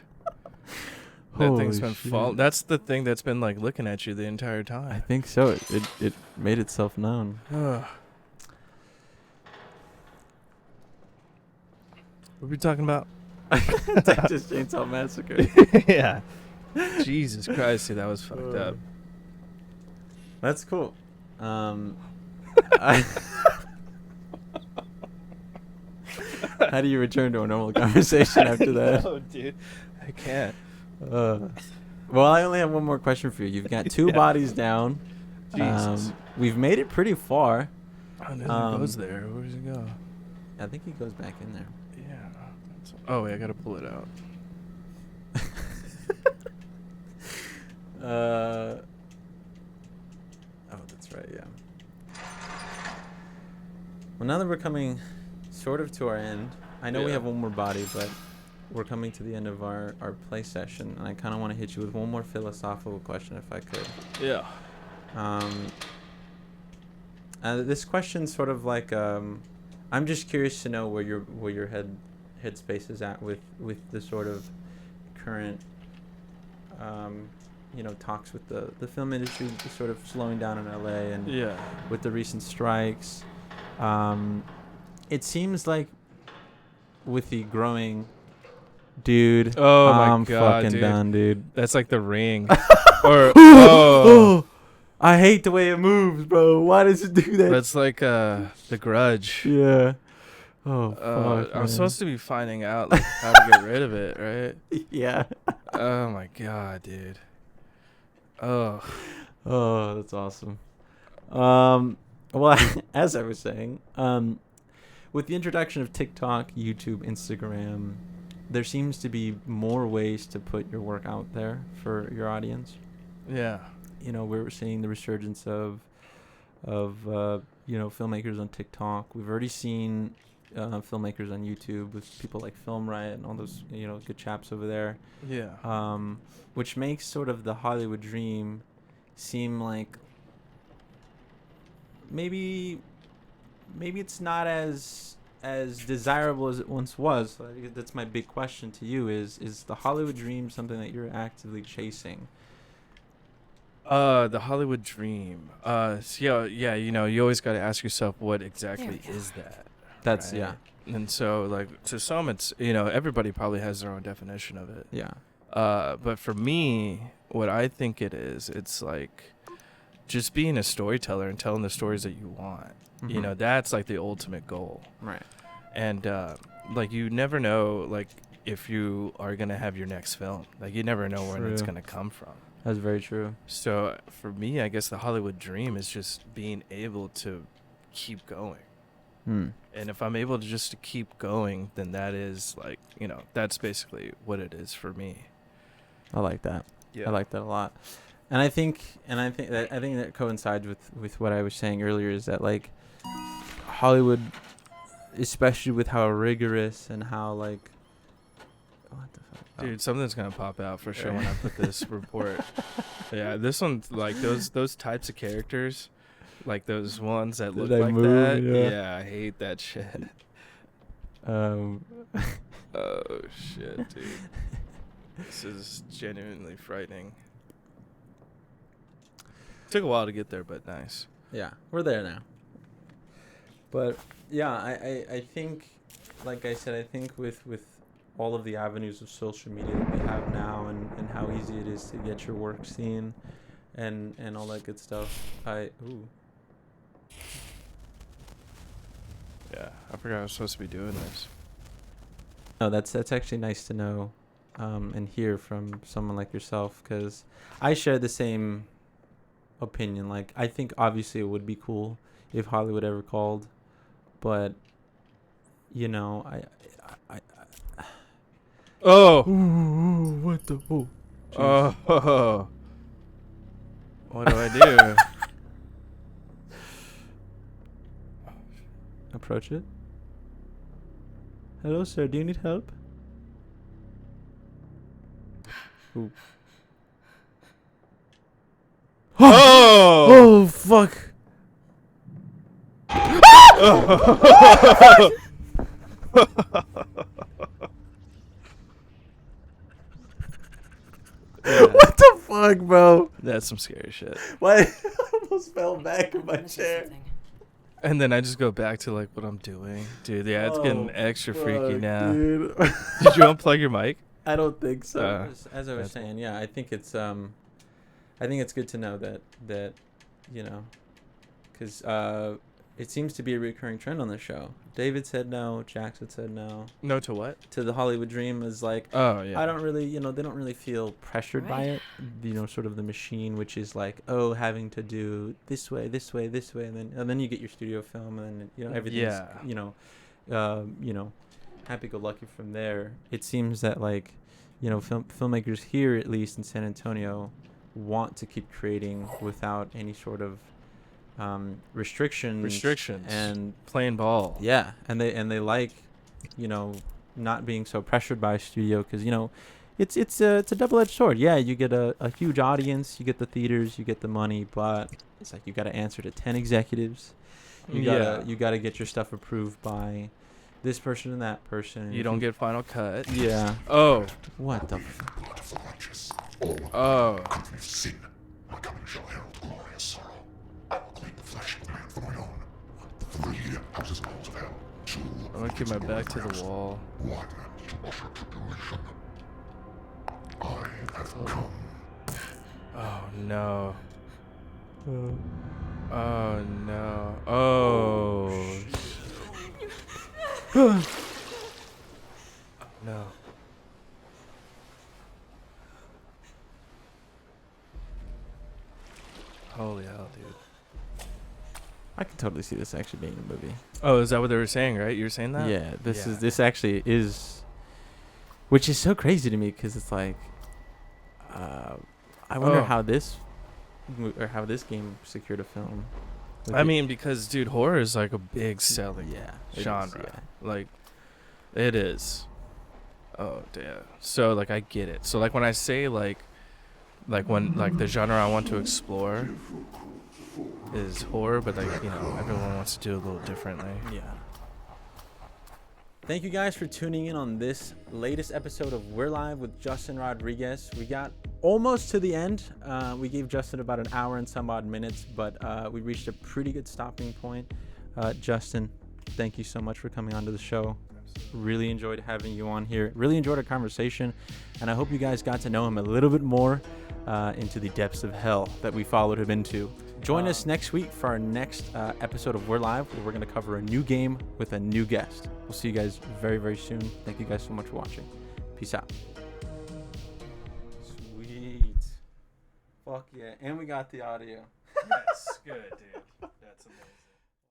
Speaker 2: That thing's been falling. That's the thing that's been like looking at you the entire
Speaker 1: I
Speaker 2: time.
Speaker 1: think so. It made itself known.
Speaker 2: What were we talking about?
Speaker 1: Texas Chainsaw Massacre.
Speaker 2: Yeah. Jesus Christ, dude, that was fucked up.
Speaker 1: That's cool. How do you return to a normal conversation after that?
Speaker 2: No, dude. I can't.
Speaker 1: Well, I only have one more question for you. You've got two
Speaker 2: Yeah.
Speaker 1: bodies down.
Speaker 2: Jesus.
Speaker 1: We've made it pretty far.
Speaker 2: Oh, no, he goes there. Where does he go?
Speaker 1: I think he goes back in there.
Speaker 2: Yeah. Oh, wait, I gotta pull it out.
Speaker 1: Oh, that's right, yeah. Well, now that we're coming sort of to our end. I know we
Speaker 2: Yeah.
Speaker 1: have one more body, but we're coming to the end of our play session, and I kind of want to hit you with one more philosophical question, if I could.
Speaker 2: Yeah.
Speaker 1: This question's sort of like I'm just curious to know where your headspace is at with the sort of current talks with the film industry sort of slowing down in LA, and
Speaker 2: Yeah.
Speaker 1: with the recent strikes. It seems like with the growing dude,
Speaker 2: Oh my
Speaker 1: I'm
Speaker 2: God,
Speaker 1: fucking
Speaker 2: dude.
Speaker 1: done, dude.
Speaker 2: That's like the Ring. Or oh,
Speaker 1: I hate the way it moves, bro. Why does it do that?
Speaker 2: that's like The Grudge.
Speaker 1: Yeah. Oh fuck.
Speaker 2: I'm
Speaker 1: man.
Speaker 2: supposed to be finding out like how to get rid of it, right?
Speaker 1: Yeah.
Speaker 2: Oh my God, dude. Oh.
Speaker 1: Oh, that's awesome. Well, as I was saying, with the introduction of TikTok, YouTube, Instagram, there seems to be more ways to put your work out there for your audience.
Speaker 2: Yeah.
Speaker 1: We're seeing the resurgence of filmmakers on TikTok. We've already seen filmmakers on YouTube with people like Film Riot and all those good chaps over there.
Speaker 2: Yeah.
Speaker 1: Which makes sort of the Hollywood dream seem like maybe it's not as desirable as it once was. So I think that's my big question to you: is the Hollywood dream something that you're actively chasing?
Speaker 2: The Hollywood dream. So yeah, you always got to ask yourself what exactly is that.
Speaker 1: That's
Speaker 2: right?
Speaker 1: yeah.
Speaker 2: And so like to some it's everybody probably has their own definition of it.
Speaker 1: Yeah.
Speaker 2: But for me, what I think it's like just being a storyteller and telling the stories that you want.
Speaker 1: Mhm.
Speaker 2: That's like the ultimate goal.
Speaker 1: Right.
Speaker 2: And like you never know like if you are gonna have your next film. Like you never know where it's
Speaker 1: True.
Speaker 2: gonna come from.
Speaker 1: That's very true.
Speaker 2: So for me, I guess the Hollywood dream is just being able to keep going. And if I'm able to just to keep going, then that is like, that's basically what it is for me.
Speaker 1: I like that.
Speaker 2: Yeah.
Speaker 1: I like that a lot. And I think that coincides with what I was saying earlier, is that like Hollywood, especially with how rigorous and how like what the fuck?
Speaker 2: Dude, something's gonna pop out for sure when I put this report. Yeah, this one's like those types of characters, like those ones that look
Speaker 1: That
Speaker 2: like
Speaker 1: move,
Speaker 2: that.
Speaker 1: yeah.
Speaker 2: Yeah, I hate that shit. Oh shit, dude. This is genuinely frightening. Took a while to get there, but nice.
Speaker 1: Yeah, we're there now. But yeah, I think, like I said, I think with all of the avenues of social media that we have now, and how easy it is to get your work seen and all that good stuff.
Speaker 2: Yeah, I forgot I was supposed to be doing this.
Speaker 1: No, that's actually nice to know and hear from someone like yourself, because I share the same opinion. Like, I think obviously it would be cool if Hollywood ever called, but
Speaker 2: Oh.
Speaker 1: Ooh, what the? Oh.
Speaker 2: Oh. What do I do?
Speaker 1: Approach it. Hello, sir. Do you need help? Ooh.
Speaker 2: Oh.
Speaker 1: Oh fuck! What the fuck, bro?
Speaker 2: That's some scary shit.
Speaker 1: Why? I almost fell back in my
Speaker 3: I'm gonna say
Speaker 1: chair.
Speaker 3: something.
Speaker 2: And then I just go back to like what I'm doing. Dude, yeah, it's getting extra freaky
Speaker 1: fuck,
Speaker 2: now.
Speaker 1: dude.
Speaker 2: Did you unplug your mic?
Speaker 1: I don't think so. As I was
Speaker 2: that's
Speaker 1: saying, yeah, I think it's good to know that because it seems to be a recurring trend on the show. David said no. Jackson said no.
Speaker 2: No to what?
Speaker 1: To the Hollywood dream is like,
Speaker 2: Oh yeah.
Speaker 1: I don't really, they don't really feel pressured by it. Sort of the machine, which is like, having to do this way, and then you get your studio film, and then everything's happy-go-lucky from there. It seems that like, filmmakers here, at least in San Antonio, want to keep creating without any sort of restrictions
Speaker 2: and playing ball.
Speaker 1: Yeah, and they like, you know, not being so pressured by a studio, because, you know, it's a double-edged sword. Yeah, you get a huge audience, you get the theaters, you get the money, but it's like you got to answer to 10 executives. You gotta get your stuff approved by this person and that person.
Speaker 2: You don't get final cut.
Speaker 1: Yeah.
Speaker 2: Oh.
Speaker 1: What the?
Speaker 2: Oh.
Speaker 6: My coming shall herald glorious sorrow. I will clean the flesh of man for mine own. The 3 houses and halls of hell. 2
Speaker 2: I'm gonna keep my back to the wall.
Speaker 6: 1 to usher tribulation. I have come.
Speaker 2: Oh no. Oh no. Oh. Oh no. Holy hell, dude.
Speaker 1: I can totally see this actually being a movie.
Speaker 2: Oh, is that what they were saying, right? You were saying that?
Speaker 1: Yeah, this actually is, which is so crazy to me, because it's like, I wonder how this game secured a film.
Speaker 2: I mean, because dude, horror is like a big selling genre.
Speaker 1: Yeah.
Speaker 2: Like, it is. Oh damn. So like I get it. So like when I say like when like the genre I want to explore is horror, but like, you know, everyone wants to do it a little differently.
Speaker 1: Yeah. Thank you guys for tuning in on this latest episode of We're Live with Justin Rodriguez. We got almost to the end. We gave Justin about an hour and some odd minutes, but we reached a pretty good stopping point. Justin, thank you so much for coming onto the show. Really enjoyed having you on here. Really enjoyed our conversation, and I hope you guys got to know him a little bit more into the depths of hell that we followed him into. Join us next week for our next episode of We're Live, where we're going to cover a new game with a new guest. We'll see you guys very, very soon. Thank you guys so much for watching. Peace out. Sweet. Fuck yeah. And we got the audio.
Speaker 2: Yes, good, dude.